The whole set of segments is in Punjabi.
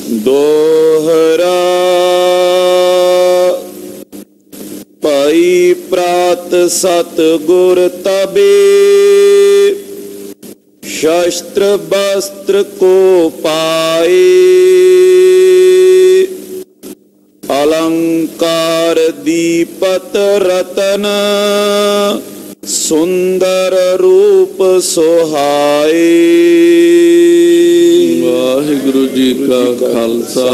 दोहरा पाई प्रात सतगुर तबे, शस्त्र वस्त्र को पाए। अलंकार दीपत रतन, सुंदर रूप सोहाए। वाहिगुरु जी का खालसा,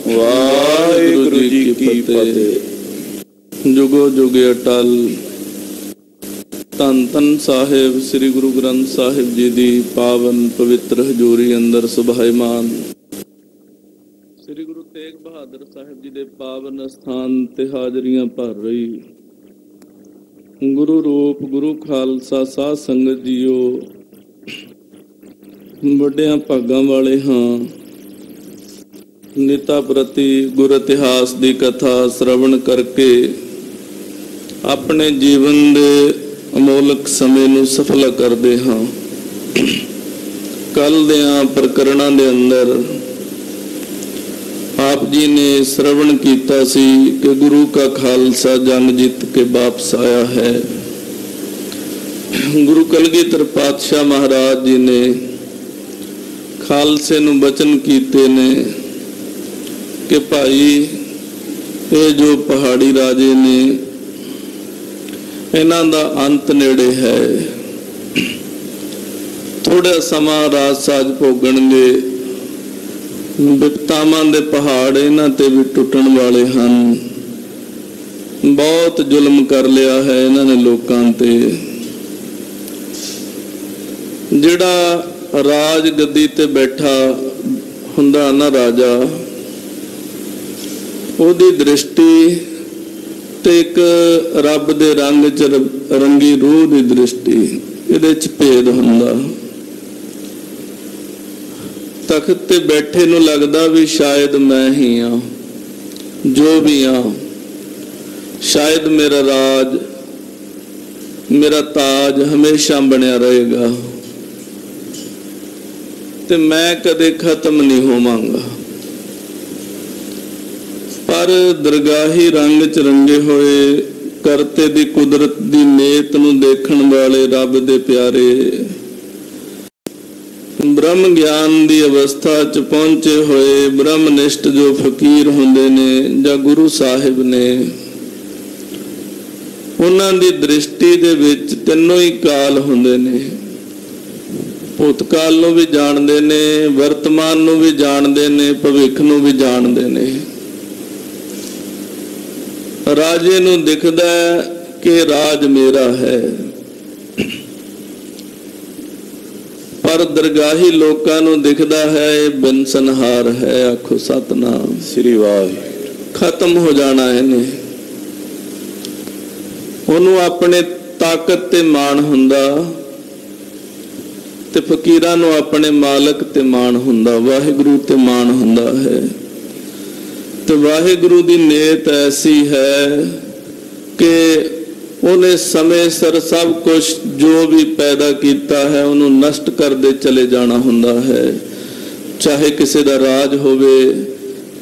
वाहिगुरु जी की फतेह। जुगो जुगे अटल। धन धन साहिब श्री गुरु ग्रंथ साहिब जी दी पावन पवित्र हजूरी अंदर सुभाईमान श्री गुरु तेग बहादुर साहिब जी दे पावन स्थान ते हाजरियां भर रही। गुरु रूप गुरु खालसा साध संगत जीओ, ਵੱਡਿਆਂ ਭਾਗਾਂ ਵਾਲੇ ਹਾਂ। ਨਿਤਾ ਪ੍ਰਤੀ ਗੁਰ ਇਤਿਹਾਸ ਦੀ ਕਥਾ ਸ਼ਰਵਣ ਕਰਕੇ ਆਪਣੇ ਜੀਵਨ ਦੇ ਅਮੋਲਕ ਸਮੇਂ ਨੂੰ ਸਫਲ ਕਰਦੇ ਹਾਂ। ਕੱਲ ਦਿਆਂ ਪ੍ਰਕਰਣਾਂ ਦੇ ਅੰਦਰ ਆਪ ਜੀ ਨੇ ਸ਼ਰਵਣ ਕੀਤਾ ਸੀ ਕਿ ਗੁਰੂ ਕਾ ਖਾਲਸਾ ਜੰਗ ਜਿੱਤ ਕੇ ਵਾਪਸ ਆਇਆ ਹੈ। ਗੁਰੂ ਕਲਗੀਧਰ ਪਾਤਸ਼ਾਹ ਮਹਾਰਾਜ ਜੀ ਨੇ ਖਾਲਸੇ ਨੂੰ ਬਚਨ ਕੀਤੇ ਨੇ ਕਿ ਭਾਈ ਇਹ ਜੋ ਪਹਾੜੀ ਰਾਜੇ ਨੇ ਇਹਨਾਂ ਦਾ ਅੰਤ ਨੇੜੇ ਹੈ। ਥੋੜਾ ਸਮਾਂ ਰਾਜ ਸਾਜ ਭੋਗਣਗੇ, ਵਿਪਤਾਵਾਂ ਦੇ ਪਹਾੜ ਇਹਨਾਂ ਤੇ ਵੀ ਟੁੱਟਣ ਵਾਲੇ ਹਨ। ਬਹੁਤ ਜ਼ੁਲਮ ਕਰ ਲਿਆ ਹੈ ਇਹਨਾਂ ਨੇ ਲੋਕਾਂ ਤੇ। ਜਿਹੜਾ ਰਾਜ ਗੱਦੀ ਤੇ ਬੈਠਾ ਹੁੰਦਾ ਨਾ ਰਾਜਾ, ਉਹਦੀ ਦ੍ਰਿਸ਼ਟੀ ਤੇ ਇੱਕ ਰੱਬ ਦੇ ਰੰਗ ਚ ਰੰਗੀ ਰੂਹ ਦੀ ਦ੍ਰਿਸ਼ਟੀ, ਇਹਦੇ ਚ ਭੇਦ ਹੁੰਦਾ। ਤਖਤ ਤੇ ਬੈਠੇ ਨੂੰ ਲੱਗਦਾ ਵੀ ਸ਼ਾਇਦ ਮੈਂ ਹੀ ਆ, ਜੋ ਵੀ ਆ, ਸ਼ਾਇਦ ਮੇਰਾ ਰਾਜ ਮੇਰਾ ਤਾਜ ਹਮੇਸ਼ਾ ਬਣਿਆ ਰਹੇਗਾ ਤੇ ਮੈਂ ਕਦੇ ਖਤਮ ਨਹੀਂ ਹੋਵਾਂਗਾ। ਪਰ ਦਰਗਾਹੀ ਰੰਗ ਚ ਰੰਗੇ ਹੋਏ ਕਰਤੇ ਦੀ ਕੁਦਰਤ ਦੀ ਨੇਤ ਨੂੰ ਦੇਖਣ ਵਾਲੇ ਰੱਬ ਦੇ ਪਿਆਰੇ, ਬ੍ਰਹਮ ਗਿਆਨ ਦੀ ਅਵਸਥਾ ਚ ਪਹੁੰਚੇ ਹੋਏ ਬ੍ਰਹਮਨਿਸ਼ਟ ਜੋ ਫਕੀਰ ਹੁੰਦੇ ਨੇ ਜਾਂ ਗੁਰੂ ਸਾਹਿਬ ਨੇ, ਉਹਨਾਂ ਦੀ ਦ੍ਰਿਸ਼ਟੀ ਦੇ ਵਿੱਚ ਤਿੰਨੋਂ ਹੀ ਕਾਲ ਹੁੰਦੇ ਨੇ। ਭੂਤਕਾਲ ਨੂੰ ਵੀ ਜਾਣਦੇ ਨੇ, ਵਰਤਮਾਨ ਨੂੰ ਵੀ ਜਾਣਦੇ ਨੇ, ਭਵਿੱਖ ਨੂੰ ਵੀ ਜਾਣਦੇ ਨੇ। ਰਾਜੇ ਨੂੰ ਦਿਖਦਾ ਕਿ ਰਾਜ ਮੇਰਾ ਹੈ, ਪਰ ਦਰਗਾਹੀ ਲੋਕਾਂ ਨੂੰ ਦਿਖਦਾ ਹੈ ਇਹ ਬੇਨਸਨਹਾਰ ਹੈ। ਆਖੋ ਸਤਨਾਮ ਸ੍ਰੀ ਵਾਹਿਗੁਰੂ। ਖਤਮ ਹੋ ਜਾਣਾ ਇਹਨੇ। ਉਹਨੂੰ ਆਪਣੇ ਤਾਕਤ ਤੇ ਮਾਣ ਹੁੰਦਾ ਤੇ ਫਕੀਰਾਂ ਨੂੰ ਆਪਣੇ ਮਾਲਕ ਤੇ ਮਾਣ ਹੁੰਦਾ, ਵਾਹਿਗੁਰੂ ਤੇ ਮਾਣ ਹੁੰਦਾ ਹੈ। ਤੇ ਵਾਹਿਗੁਰੂ ਦੀ ਨੇਤ ਐਸੀ ਹੈ ਕਿ ਉਹਨੇ ਸਮੇਂ ਸਿਰ ਸਭ ਕੁਝ ਜੋ ਵੀ ਪੈਦਾ ਕੀਤਾ ਹੈ ਉਹਨੂੰ ਨਸ਼ਟ ਕਰਦੇ ਚਲੇ ਜਾਣਾ ਹੁੰਦਾ ਹੈ। ਚਾਹੇ ਕਿਸੇ ਦਾ ਰਾਜ ਹੋਵੇ,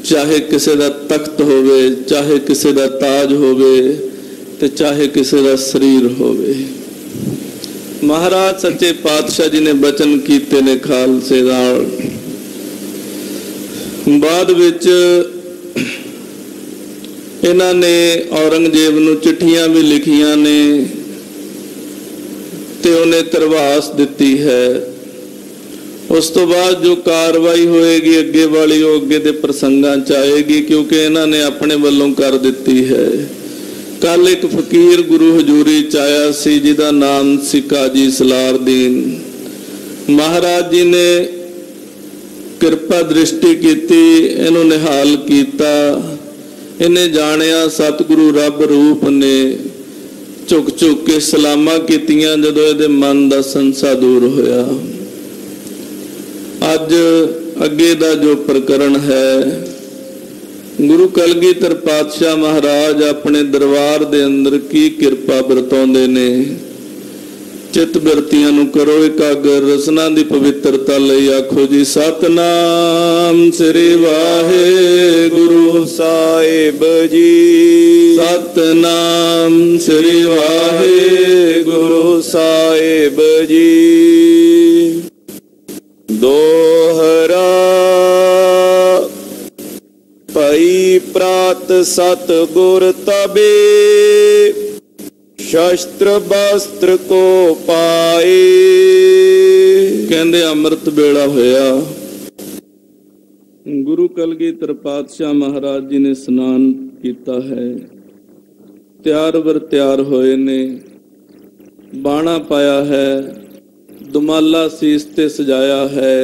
ਚਾਹੇ ਕਿਸੇ ਦਾ ਤਖਤ ਹੋਵੇ, ਚਾਹੇ ਕਿਸੇ ਦਾ ਤਾਜ ਹੋਵੇ ਤੇ ਚਾਹੇ ਕਿਸੇ ਦਾ ਸਰੀਰ ਹੋਵੇ। ਮਹਾਰਾਜ ਸੱਚੇ ਪਾਤਸ਼ਾਹ ਜੀ ਨੇ ਬਚਨ ਕੀਤੇ ਨੇ ਖਾਲਸੇ ਨਾਲ। ਬਾਅਦ ਵਿੱਚ ਇਹਨਾਂ ਨੇ ਔਰੰਗਜ਼ੇਬ ਨੂੰ ਚਿੱਠੀਆਂ ਵੀ ਲਿਖੀਆਂ ਨੇ ਤੇ ਉਹਨੇ ਧਰਵਾਸ ਦਿੱਤੀ ਹੈ। ਉਸ ਤੋਂ ਬਾਅਦ ਜੋ ਕਾਰਵਾਈ ਹੋਏਗੀ ਅੱਗੇ ਵਾਲੀ, ਉਹ ਅੱਗੇ ਦੇ ਪ੍ਰਸੰਗਾਂ ਚ ਆਏਗੀ, ਕਿਉਂਕਿ ਇਹਨਾਂ ਨੇ ਆਪਣੇ ਵੱਲੋਂ ਕਰ ਦਿੱਤੀ ਹੈ। ਕੱਲ ਇੱਕ ਫਕੀਰ ਗੁਰੂ ਹਜ਼ੂਰੀ ਚ ਆਇਆ ਸੀ ਜਿਹਦਾ ਨਾਮ ਸੀ ਕਾਜੀ ਸਲਾਰਦੀਨ। ਮਹਾਰਾਜ ਜੀ ਨੇ ਕਿਰਪਾ ਦ੍ਰਿਸ਼ਟੀ ਕੀਤੀ, ਇਹਨੂੰ ਨਿਹਾਲ ਕੀਤਾ। ਇਹਨੇ ਜਾਣਿਆ ਸਤਿਗੁਰੂ ਰੱਬ ਰੂਪ ਨੇ। ਝੁਕ ਝੁਕ ਕੇ ਸਲਾਮਾਂ ਕੀਤੀਆਂ ਜਦੋਂ ਇਹਦੇ ਮਨ ਦਾ ਸੰਸਾ ਦੂਰ ਹੋਇਆ। ਅੱਜ ਅੱਗੇ ਦਾ ਜੋ ਪ੍ਰਕਰਣ ਹੈ, ਗੁਰੂ ਕਲਗੀਧਰ ਪਾਤਸ਼ਾਹ ਮਹਾਰਾਜ ਆਪਣੇ ਦਰਬਾਰ ਦੇ ਅੰਦਰ ਕੀ ਕਿਰਪਾ ਵਰਤਾਉਂਦੇ ਨੇ। चित बिरतियां नूं करो एकागर। रसना दी पवित्रता लई आखो जी सतनाम श्री वाहिगुरु साहिब जी। सतनाम श्री वाहिगुरु साहिब जी। दोहरा पई प्रात सतगुर तबे शस्त्र वस्त्र को पाए। कहंदे अमृत वेला होया, गुरु कलगीधर पातशाह महाराज जी ने स्नान किया है, त्यार बर त्यार होए ने, बाणा पाया है, दुमाला सीस ते सजाया है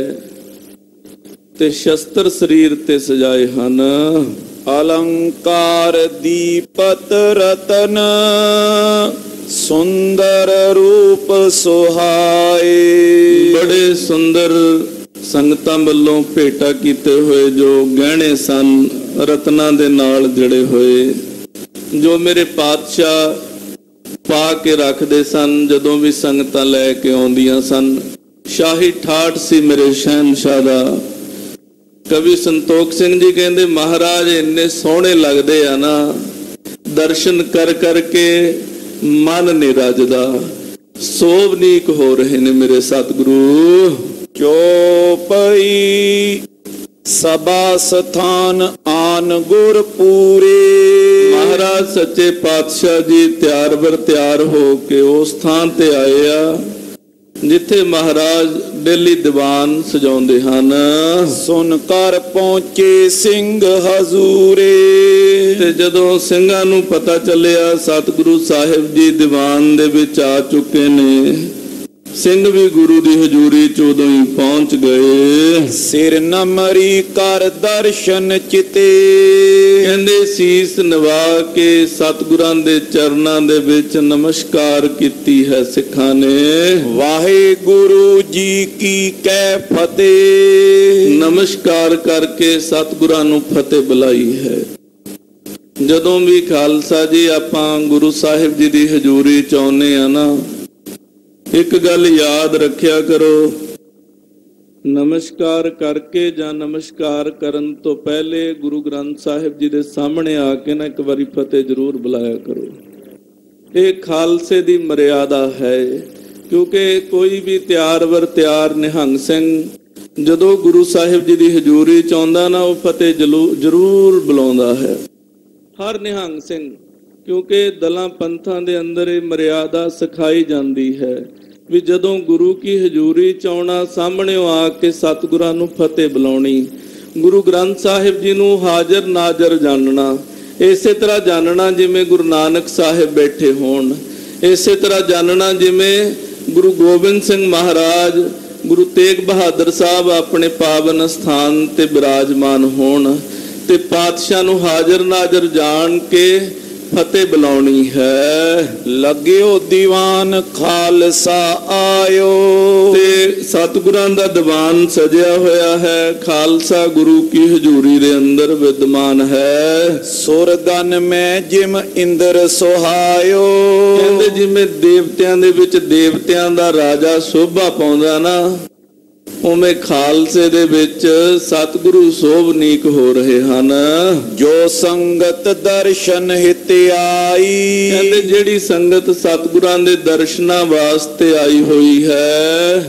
ते शस्त्र शरीर ते सजाए हन। अलंकार दीपत रतन सुंदर रूप सुहाए। बड़े सुंदर संगतां वल्लों भेटा कीते हुए जो गहने सन रत्ना दे नाल जड़े हुए, जो मेरे पातशाह पा के रखदे सन जदों भी संगतां लैके आउंदियां सन। शाही ठाठ सी मेरे शहनशाह दा। कवि संतोख सिंह जी कहते महाराज इन्ने सोहने लगते आ ना, दर्शन कर करके मन नहीं रजदा, सोभनीक हो रहे ने मेरे सतगुरु। चौपई सभा स्थान आन गुर पूरे। महाराज सच्चे पातशाह जी त्यार बर त्यार हो के उस स्थान ते आए आ जिथे महाराज डेली दीवान सजाउंदे हन। सुन कर पहुंचे सिंह हजूरे। ते जदों ਸਿੰਘਾਂ ਨੂੰ पता चलिया सतगुरु साहिब जी दीवान दे विच आ चुके ने, सिंह भी गुरु दी हजूरी च उदों ही पहुंच गए। सिर नमरी कर दर्शन चिते। कहंदे सीस नवा के सतगुरां दे चरनां दे विच नमस्कार कीती है सिखां ने। वाहिगुरु जी की कै फतेह। नमस्कार करके सतगुरां नूं फतेह बुलाई है। जदों भी खालसा जी आपां गुरु साहिब जी दी हजूरी च आउंदे आ ना, एक गल याद रखिया करो, नमस्कार करके जां नमस्कार करन तो पहले गुरु ग्रंथ साहिब जी दे सामने आके ना एक बारी फतेह जरूर बुलाया करो। ये खालसे दी मर्यादा है, क्योंकि कोई भी त्यार वर त्यार निहंग सिंह जदों गुरु साहिब जी दी हजूरी च आउंदा ना, वो फतेह जरूर बुलाउंदा है, हर निहंग सिंह। क्योंकि दलां पंथां दे अंदर ये मर्यादा सिखाई जाती है भी जदों गुरु की हजूरी च आउणा, सामने आके सतगुरां नूं फतेह बुलाउणी, गुरु ग्रंथ साहिब जी नूं हाजर नाजर जानना। इसे तरह जानना जिवें गुरु नानक साहिब बैठे होण, इसे तरह जानना जिवें गुरु गोबिंद सिंह महाराज, गुरु तेग बहादुर साहब अपने पावन स्थान ते विराजमान होण ते पातशाह नूं हाजर नाजर जान के फतेह बुलाउणी है। लग्यो दीवान खालसा आयो। ते सतगुरां दा दीवान सजिया होया है, खालसा गुरु की हजूरी दे अंदर विद्यमान है। सुरगन में जिम इंद्र सुहायो। कहंदे जिवें देवतियां दे विच देवतियां दा राजा शोभा पाउंदा ना, उमें खालसे दे विच सतगुरु शोभनीक हो रहे हन। जो संगत दर्शन हित आई। कहंदे जेड़ी संगत सतगुरां दे दर्शनां वास्ते आई हुई है,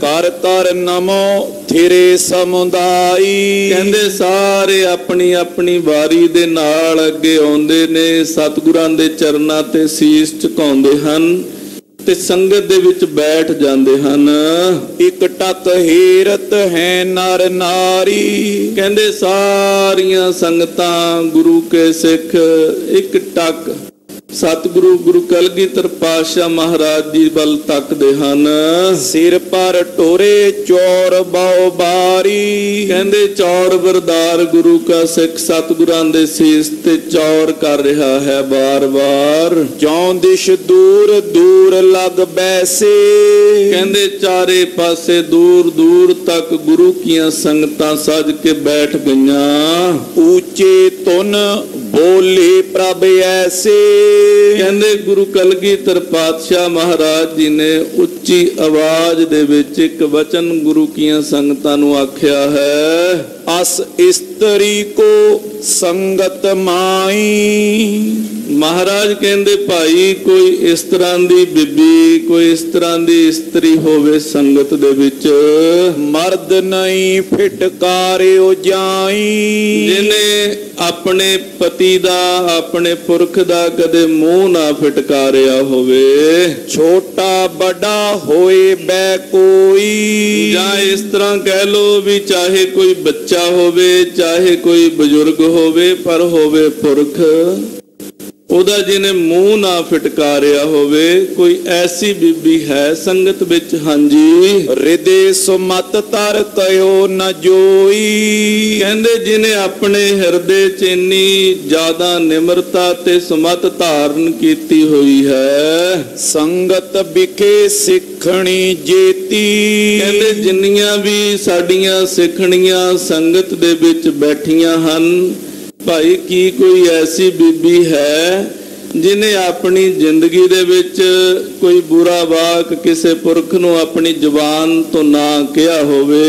कर कर नमो थिरे समुदाई। कहंदे सारे अपनी अपनी वारी दे नाल अगे आउंदे ने, सतगुरां दे चरनां ते सीस झुकाउंदे हन ते संगत दे विच बैठ जांदे हन। इक टक हेरत है नर नारी। कहंदे सारियां संगतां गुरु के सिख एक टक सतगुरु गुरु कलगीधर पातशाह महाराज जी वल तकदे हन। सिर पर टोरे चौर बाओ बारी। कहंदे चौर बरदार गुरु का सिख सतगुरां दे सीस ते चौर कर रहा है बार बार। चौं दिश दूर दूर लग बैसे। कहंदे चारे पासे दूर दूर तक गुरु कियां संगतां सज के बैठ गईयां। ऊंचे तुन बोले प्रभ ऐसे। कहंदे गुरु कलगीधर पातशाह महाराज जी ने उच्ची आवाज दे विच एक वचन गुरु कीਆਂ संगतां नूं आख्या है, अस स्त्री को संगत माई। महाराज कहंदे भाई कोई इस तरह दी बीबी, कोई इस तरह दी इस्त्री होवे संगत दे विच, मर्द नहीं फिटकारियो जाई। जिने अपने पति दा, अपने पुरख दा कदे मुंह ना फिटकारिया होवे। छोटा बड़ा होए बै कोई, या इस तरह कह लो भी चाहे कोई बच्चा होवे, चाहे कोई बुजुर्ग होवे, पर होवे पुरख, ਉਹਦਾ ਜਿਹਨੇ ਮੂੰਹ ਨਾ ਫਿਟਕਾਰਿਆ ਹੋਵੇ, ਕੋਈ ਐਸੀ ਬੀਬੀ ਹੈ ਸੰਗਤ ਵਿੱਚ। ਹਾਂਜੀ, ਹਿਰਦੇ ਸੁਮਤ ਤਰ ਕਯੋ ਨ ਜੋਈ। ਕਹਿੰਦੇ ਜਿਹਨੇ ਆਪਣੇ ਹਿਰਦੇ 'ਚ ਇੰਨੀ ਜ਼ਿਆਦਾ ਨਿਮਰਤਾ ਤੇ ਸੁਮਤ ਧਾਰਨ ਕੀਤੀ ਹੋਈ ਹੈ। ਸੰਗਤ ਵਿਖੇ ਸਿੱਖਣੀ ਜੇਤੀ। ਕਹਿੰਦੇ ਜਿੰਨੀਆਂ ਵੀ ਸਾਡੀਆਂ ਸਿੱਖਣੀਆਂ ਸੰਗਤ ਦੇ ਵਿੱਚ ਬੈਠੀਆਂ ਹਨ, ਭਾਈ ਕੀ ਕੋਈ ਐਸੀ ਬੀਬੀ ਹੈ जिन्हें अपनी जिंदगी दे विच कोई बुरा वाक किसे पुरख नूं अपनी जुबान तो ना किया होवे।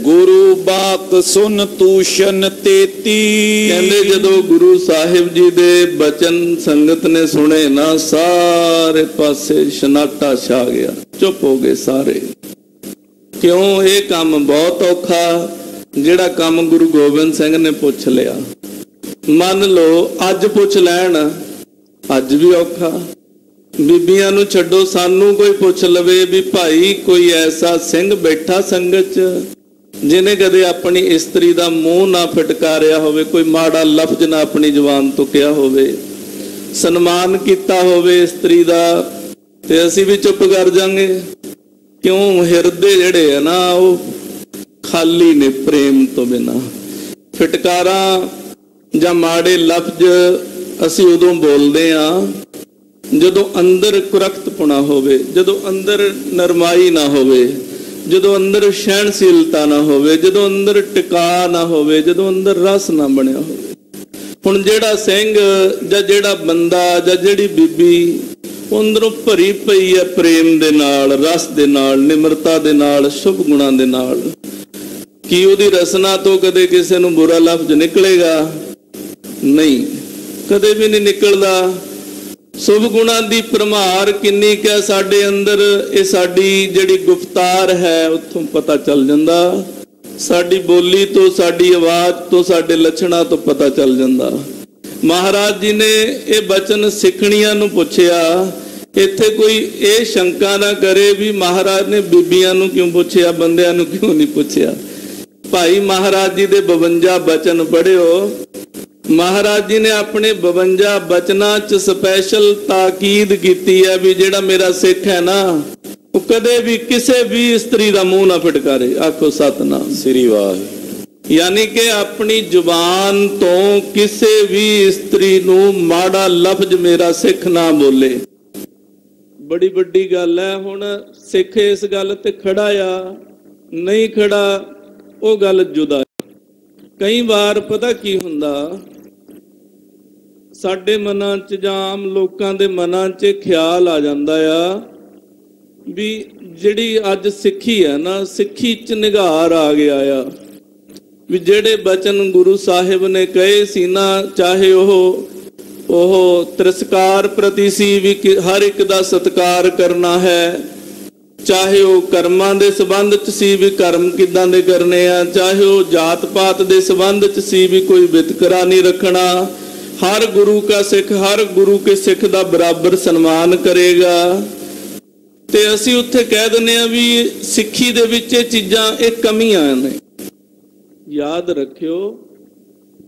गुरु बाक सुन तूशन तेती। कहंदे जदों गुरु साहिब जी दे बचन संगत ने सुने ना, सारे पासे शनाटा छा गया, चुप हो गए सारे। क्यों? ये काम बहुत औखा, जिहड़ा काम गुरु गोबिंद सिंह ने पुछ लिया। मन लो अज पुछ लैण, ਅੱਜ ਵੀ ਔਖਾ। ਬੀਬੀਆਂ ਨੂੰ ਛੱਡੋ, ਸਾਨੂੰ ਕੋਈ ਪੁੱਛ ਲਵੇ ਵੀ ਭਾਈ ਕੋਈ ਐਸਾ ਸਿੰਘ ਬੈਠਾ ਸੰਗਤ 'ਚ ਜਿਹਨੇ ਕਦੇ ਆਪਣੀ ਇਸਤਰੀ ਦਾ ਮੂੰਹ ਨਾ ਫਟਕਾਰਿਆ ਹੋਵੇ, ਕੋਈ ਮਾੜਾ ਲਫ਼ਜ਼ ਨਾ ਆਪਣੀ ਜ਼ੁਬਾਨ ਤੋਂ ਕਿਹਾ ਹੋਵੇ, ਸਨਮਾਨ ਕੀਤਾ ਹੋਵੇ ਇਸਤਰੀ ਦਾ, ਤੇ ਅਸੀਂ ਵੀ ਚੁੱਪ ਕਰ ਜਾਾਂਗੇ। ਕਿਉਂ? ਹਿਰਦੇ ਜਿਹੜੇ ਆ ਨਾ ਉਹ ਖਾਲੀ ਨੇ ਪ੍ਰੇਮ ਤੋਂ ਬਿਨਾਂ। ਫਟਕਾਰਾਂ ਜਾਂ ਮਾੜੇ ਲਫ਼ਜ਼ ਅਸੀਂ ਉਦੋਂ ਬੋਲਦੇ ਹਾਂ ਜਦੋਂ ਅੰਦਰ ਕੁਰਖਤਪੁਣਾ ਹੋਵੇ, ਜਦੋਂ ਅੰਦਰ ਨਰਮਾਈ ਨਾ ਹੋਵੇ, ਜਦੋਂ ਅੰਦਰ ਸਹਿਣਸ਼ੀਲਤਾ ਨਾ ਹੋਵੇ, ਜਦੋਂ ਅੰਦਰ ਟਿਕਾ ਨਾ ਹੋਵੇ, ਜਦੋਂ ਅੰਦਰ ਰਸ ਨਾ ਬਣਿਆ ਹੋਵੇ। ਹੁਣ ਜਿਹੜਾ ਸਿੰਘ ਜਾਂ ਜਿਹੜਾ ਬੰਦਾ ਜਾਂ ਜਿਹੜੀ ਬੀਬੀ ਅੰਦਰੋਂ ਭਰੀ ਪਈ ਹੈ ਪ੍ਰੇਮ ਦੇ ਨਾਲ, ਰਸ ਦੇ ਨਾਲ, ਨਿਮਰਤਾ ਦੇ ਨਾਲ, ਸ਼ੁਭ ਗੁਣਾਂ ਦੇ ਨਾਲ, ਕੀ ਉਹਦੀ ਰਸਨਾ ਤੋਂ ਕਦੇ ਕਿਸੇ ਨੂੰ ਬੁਰਾ ਲਫ਼ਜ਼ ਨਿਕਲੇਗਾ? ਨਹੀਂ, ਕਦੇ ਵੀ ਨਹੀਂ ਨਿਕਲਦਾ। ਸ਼ੁਭ ਗੁਣਾਂ ਦੀ ਭਰਮਾਰ ਕਿੰਨੀ ਕੁ ਸਾਡੇ ਅੰਦਰ, ਇਹ ਸਾਡੀ ਜਿਹੜੀ ਗੁਫਤਾਰ ਹੈ ਉੱਥੋਂ ਪਤਾ ਚੱਲ ਜਾਂਦਾ। ਸਾਡੀ ਬੋਲੀ ਤੋਂ, ਸਾਡੀ ਆਵਾਜ਼ ਤੋਂ, ਸਾਡੇ ਲੱਛਣਾਂ ਤੋਂ ਪਤਾ ਚੱਲ ਜਾਂਦਾ। ਮਹਾਰਾਜ ਜੀ ਨੇ ਇਹ ਬਚਨ ਸਿੱਖਣੀਆਂ ਨੂੰ ਪੁੱਛਿਆ। ਇੱਥੇ ਕੋਈ ਇਹ ਸ਼ੰਕਾ ਨਾ ਕਰੇ ਵੀ ਮਹਾਰਾਜ ਨੇ ਬੀਬੀਆਂ ਨੂੰ ਕਿਉਂ ਪੁੱਛਿਆ, ਬੰਦਿਆਂ ਨੂੰ ਕਿਉਂ ਨਹੀਂ ਪੁੱਛਿਆ। ਭਾਈ ਮਹਾਰਾਜ ਜੀ ਦੇ 52 ਬਚਨ ਪੜ੍ਹਿਓ। ਮਹਾਰਾਜ ਜੀ ਨੇ ਆਪਣੇ 52 ਬਚਨਾਂ 'ਚ ਸਪੈਸ਼ਲ ਤਾਕੀਦ ਕੀਤੀ ਹੈ ਵੀ ਜਿਹੜਾ ਮੇਰਾ ਸਿੱਖ ਹੈ ਨਾ, ਉਹ ਕਦੇ ਵੀ ਕਿਸੇ ਵੀ ਇਸਤਰੀ ਦਾ ਮੂੰਹ ਨਾ ਫਟਕਾਰੇ। ਆਖੋ ਸਤਨਾਮ ਸ੍ਰੀ ਵਾਹਿਗੁਰੂ। यानी कि अपनी जुबान तो किसी भी स्त्री नू माड़ा लफ्ज मेरा सिख ना बोले। बड़ी बड़ी गल है। हुण सिख इस गल ते खड़ा या नहीं खड़ा वो गल जुदा। कई बार पता की हुंदा, साडे मनां च जां आम लोकां दे मनां च ख्याल आ जांदा आ भी जिहड़ी अज सिक्खी है ना, सिक्खी च निगार आ गया आ भी ਜਿਹੜੇ ਬਚਨ ਗੁਰੂ ਸਾਹਿਬ ਨੇ ਕਹੇ ਸੀ ਨਾ, ਚਾਹੇ ਉਹ ਤਿਰਸਕਾਰ ਪ੍ਰਤੀ ਸੀ ਵੀ ਹਰ ਇੱਕ ਦਾ ਸਤਿਕਾਰ ਕਰਨਾ ਹੈ, ਚਾਹੇ ਉਹ ਕਰਮਾਂ ਦੇ ਸੰਬੰਧ 'ਚ ਸੀ ਵੀ ਕਰਮ ਕਿੱਦਾਂ ਦੇ ਕਰਨੇ ਆ, ਚਾਹੇ ਉਹ ਜਾਤ ਪਾਤ ਦੇ ਸੰਬੰਧ 'ਚ ਸੀ ਵੀ ਕੋਈ ਵਿਤਕਰਾ ਨਹੀਂ ਰੱਖਣਾ, ਹਰ ਗੁਰੂ ਕਾ ਸਿੱਖ ਹਰ ਗੁਰੂ ਕੇ ਸਿੱਖ ਦਾ ਬਰਾਬਰ ਸਨਮਾਨ ਕਰੇਗਾ। ਤੇ ਅਸੀਂ ਉੱਥੇ ਕਹਿ ਦਿੰਦੇ ਆ ਵੀ ਸਿੱਖੀ ਦੇ ਵਿੱਚ ਇਹ ਚੀਜ਼ਾਂ, ਇਹ ਕਮੀਆਂ ਨੇ। याद रखियो,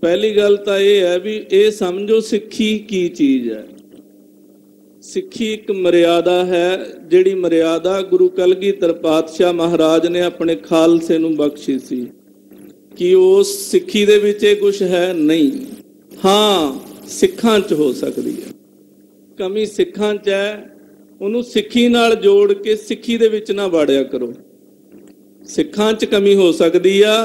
पहली गल तो यह है भी ये समझो सिक्खी की चीज है। सिक्खी एक मर्यादा है, जिहड़ी मर्यादा गुरु कलगीधर पातशाह महाराज ने अपने खालसे नूं बख्शी सी कि उस सिक्खी दे विच कुछ है नहीं। हाँ, सिखां च हो सकती है कमी, सिखां च है, उहनूं सिक्खी नाल जोड़ के सिक्खी दे विच ना वाड़िया करो। सिखां च कमी हो सकती आ,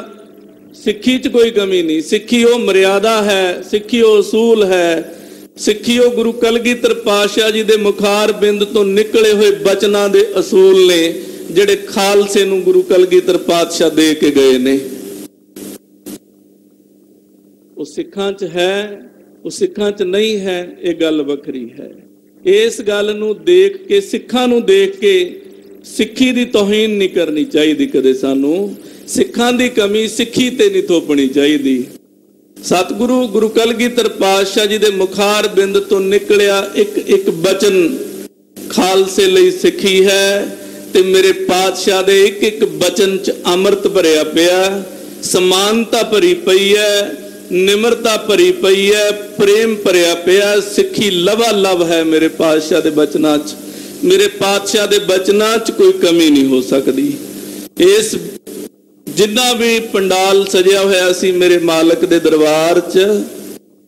ਸਿੱਖੀ 'ਚ ਕੋਈ ਕਮੀ ਨਹੀਂ। ਸਿੱਖੀ ਉਹ ਮਰਿਆਦਾ ਹੈ, ਸਿੱਖੀ ਉਹ ਅਸੂਲ ਹੈ, ਸਿੱਖੀ ਉਹ ਗੁਰੂ ਕਲਗੀਧਰ ਪਾਤਸ਼ਾਹ ਜੀ ਦੇ ਮੁਖਾਰ ਬਿੰਦ ਤੋਂ ਨਿਕਲੇ ਹੋਏ ਬਚਨਾਂ ਦੇ ਅਸੂਲ ਨੇ ਜਿਹੜੇ ਖਾਲਸੇ ਨੂੰ ਗੁਰੂ ਕਲਗੀਧਰ ਪਾਤਸ਼ਾਹ ਦੇ ਕੇ ਗਏ ਨੇ। ਉਹ ਸਿੱਖਾਂ 'ਚ ਹੈ, ਉਹ ਸਿੱਖਾਂ 'ਚ ਨਹੀਂ ਹੈ, ਇਹ ਗੱਲ ਵੱਖਰੀ ਹੈ। ਇਸ ਗੱਲ ਨੂੰ ਦੇਖ ਕੇ, ਸਿੱਖਾਂ ਨੂੰ ਦੇਖ ਕੇ ਸਿੱਖੀ ਦੀ ਤੋਹੀਨ ਨਹੀਂ ਕਰਨੀ ਚਾਹੀਦੀ। ਕਦੇ ਸਾਨੂੰ ਸਿੱਖਾਂ ਦੀ ਕਮੀ ਸਿੱਖੀ ਤੇ ਨਹੀਂ ਥੋਪਣੀ ਚਾਹੀਦੀ। ਸਤਿਗੁਰੂ ਗੁਰੂ ਕਲਗੀਧਰ ਪਾਤਸ਼ਾਹ ਜੀ ਦੇ ਮੁਖਾਰ ਬਿੰਦ ਤੋਂ ਨਿਕਲਿਆ ਇੱਕ ਇੱਕ ਬਚਨ ਖਾਲਸੇ ਲਈ ਸਿੱਖੀ ਹੈ ਤੇ ਮੇਰੇ ਪਾਤਸ਼ਾਹ ਦੇ ਇੱਕ ਇੱਕ ਬਚਨ 'ਚ ਅੰਮ੍ਰਿਤ ਭਰਿਆ ਪਿਆ, ਸਮਾਨਤਾ ਭਰੀ ਪਈ ਹੈ, ਨਿਮਰਤਾ ਭਰੀ ਪਈ ਹੈ, ਪ੍ਰੇਮ ਭਰਿਆ ਪਿਆ। ਸਿੱਖੀ ਲਵਾ ਲਵ ਹੈ ਮੇਰੇ ਪਾਤਸ਼ਾਹ ਦੇ ਬਚਨਾਂ 'ਚ। ਮੇਰੇ ਪਾਤਸ਼ਾਹ ਦੇ ਬਚਨਾਂ 'ਚ ਕੋਈ ਕਮੀ ਨਹੀਂ ਹੋ ਸਕਦੀ। ਇਸ ਜਿੰਨਾ ਵੀ ਪੰਡਾਲ ਸਜਿਆ ਹੋਇਆ ਸੀ ਮੇਰੇ ਮਾਲਕ ਦੇ ਦਰਬਾਰ 'ਚ,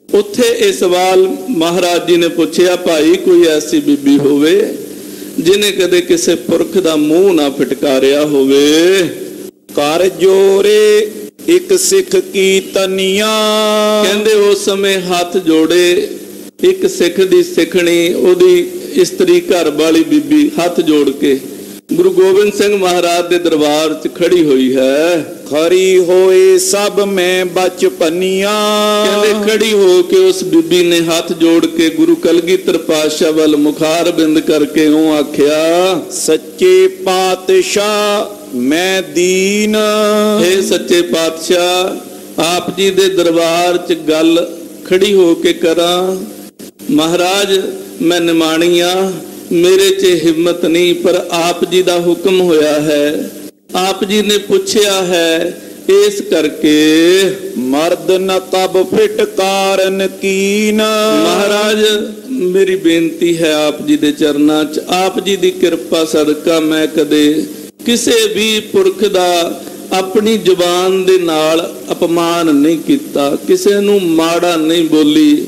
ਉੱਥੇ ਇਹ ਸਵਾਲ ਮਹਾਰਾਜ ਜੀ ਨੇ ਪੁੱਛਿਆ, ਭਾਈ ਕੋਈ ਐਸੀ ਬੀਬੀ ਹੋਵੇ ਜਿਹਨੇ ਕਦੇ ਕਿਸੇ ਪੁਰਖ ਦਾ ਮੂੰਹ ਨਾ ਫਟਕਾਰਿਆ ਹੋਵੇ? ਕਰ ਜੋਰੇ ਇੱਕ ਸਿੱਖ ਕੀ ਤਨੀਆਂ। ਕਹਿੰਦੇ ਉਸ ਸਮੇਂ ਹੱਥ ਜੋੜੇ। ਇੱਕ ਸਿੱਖ ਦੀ ਸਿੱਖਣੀ, ਉਹਦੀ ਇਸਤਰੀ ਘਰ ਵਾਲੀ ਬੀਬੀ ਹੱਥ ਜੋੜ ਕੇ ਗੁਰੂ ਗੋਬਿੰਦ ਸਿੰਘ ਮਹਾਰਾਜ ਦੇ ਦਰਬਾਰ 'ਚ ਖੜੀ ਹੋਈ ਹੈ। ਖਰੀ ਹੋਏ ਸਭ ਮੈਂ ਬਚਪਨੀਆਂ। ਕਹਿੰਦੇ ਖੜੀ ਹੋ ਕੇ ਉਸ ਬੀਬੀ ਨੇ ਹੱਥ ਜੋੜ ਕੇ ਗੁਰੂ ਕਲਗੀਧਰ ਪਾਤਸ਼ਾਹ ਵੱਲ ਮੁਖਾਰ ਬਿੰਦ ਕਰਕੇ ਉਹ ਆਖਿਆ, ਸੱਚੇ ਪਾਤਸ਼ਾਹ ਮੈਂ ਦੀਨ। हे ਸੱਚੇ ਪਾਤਸ਼ਾਹ, ਆਪ ਜੀ ਦੇ ਦਰਬਾਰ 'ਚ ਗੱਲ ਖੜੀ ਹੋ ਕੇ ਕਰਾਂ। ਮਹਾਰਾਜ ਮੈਂ ਨਿਮਾਣੀਆਂ, ਮੇਰੇ 'ਚ ਹਿੰਮਤ ਨਹੀਂ, ਪਰ ਆਪ ਜੀ ਦਾ ਹੁਕਮ ਹੋਇਆ ਹੈ, ਆਪ ਜੀ ਨੇ ਪੁੱਛਿਆ ਹੈ, ਇਸ ਕਰਕੇ ਮਰਦ ਨ ਤਬ ਫਿਟਕਾਰਨ ਕੀਨ। ਮਹਾਰਾਜ ਮੇਰੀ ਬੇਨਤੀ ਹੈ ਆਪ ਜੀ ਦੇ ਚਰਨਾਂ 'ਚ, ਆਪ ਜੀ ਦੀ ਕਿਰਪਾ ਸਦਕਾ ਮੈਂ ਕਦੇ ਕਿਸੇ ਵੀ ਪੁਰਖ ਦਾ ਆਪਣੀ ਜ਼ੁਬਾਨ ਦੇ ਨਾਲ ਅਪਮਾਨ ਨਹੀਂ ਕੀਤਾ, ਕਿਸੇ ਨੂੰ ਮਾੜਾ ਨਹੀਂ ਬੋਲੀ,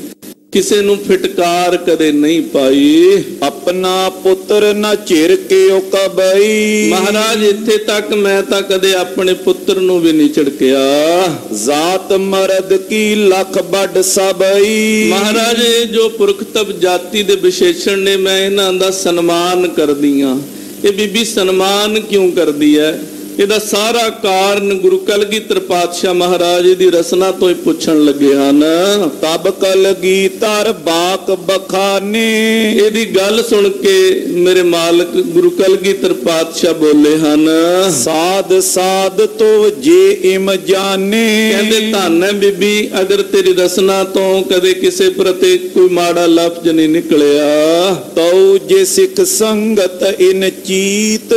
ਕਿਸੇ ਨੂੰ ਫਿਟਕਾਰ ਕਦੇ ਨਹੀਂ ਪਾਈ। ਆਪਣਾ ਪੁੱਤਰ ਨਾ ਝਿਰ ਕੇ ਉਹ ਕਬਈ। ਮਹਾਰਾਜ ਇੱਥੇ ਤੱਕ ਮੈਂ ਤਾਂ ਕਦੇ ਆਪਣੇ ਪੁੱਤਰ ਨੂੰ ਵੀ ਨਹੀਂ ਝਿੜਕਿਆ। ਜ਼ਾਤ ਮਰਦ ਕੀ ਲੱਖ ਵੱਡ ਸਬਈ। ਮਹਾਰਾਜ ਇਹ ਜੋ ਪੁਰਖ ਤਬ ਜਾਤੀ ਦੇ ਵਿਸ਼ੇਸ਼ਣ ਨੇ, ਮੈਂ ਇਹਨਾਂ ਦਾ ਸਨਮਾਨ ਕਰਦੀ ਹਾਂ। ਇਹ ਬੀਬੀ ਸਨਮਾਨ ਕਿਉਂ ਕਰਦੀ ਹੈ? ਇਹਦਾ ਸਾਰਾ ਕਾਰਨ ਗੁਰੂ ਕਲਗੀਧਰ ਪਾਤਸ਼ਾਹ ਮਹਾਰਾਜ ਦੀ ਰਸਨਾ ਤੋਂ ਹੀ ਪੁੱਛਣ ਲੱਗੇ ਹਨ। ਤਬ ਕਲਗੀਧਰ ਬਾਕ ਬਖਾਨੇ। ਇਹਦੀ ਗੱਲ ਸੁਣ ਕੇ ਮੇਰੇ ਮਾਲਕ ਗੁਰੂ ਕਲਗੀਧਰ ਪਾਤਸ਼ਾਹ ਬੋਲੇ ਹਨ, ਸਾਧ ਸਾਧ ਤੋ ਜੇ ਇਮ ਜਾਣੇ। ਕਹਿੰਦੇ ਧੰਨ ਹੈ ਬੀਬੀ, ਅਗਰ ਤੇਰੀ ਰਸਨਾ ਤੋਂ ਕਦੇ ਕਿਸੇ ਪ੍ਰਤੀ ਕੋਈ ਮਾੜਾ ਲਫ਼ਜ਼ ਨਹੀਂ ਨਿਕਲਿਆ। ਤਉ ਜੇ ਸਿੱਖ ਸੰਗਤ ਇਨ ਚੀਤ।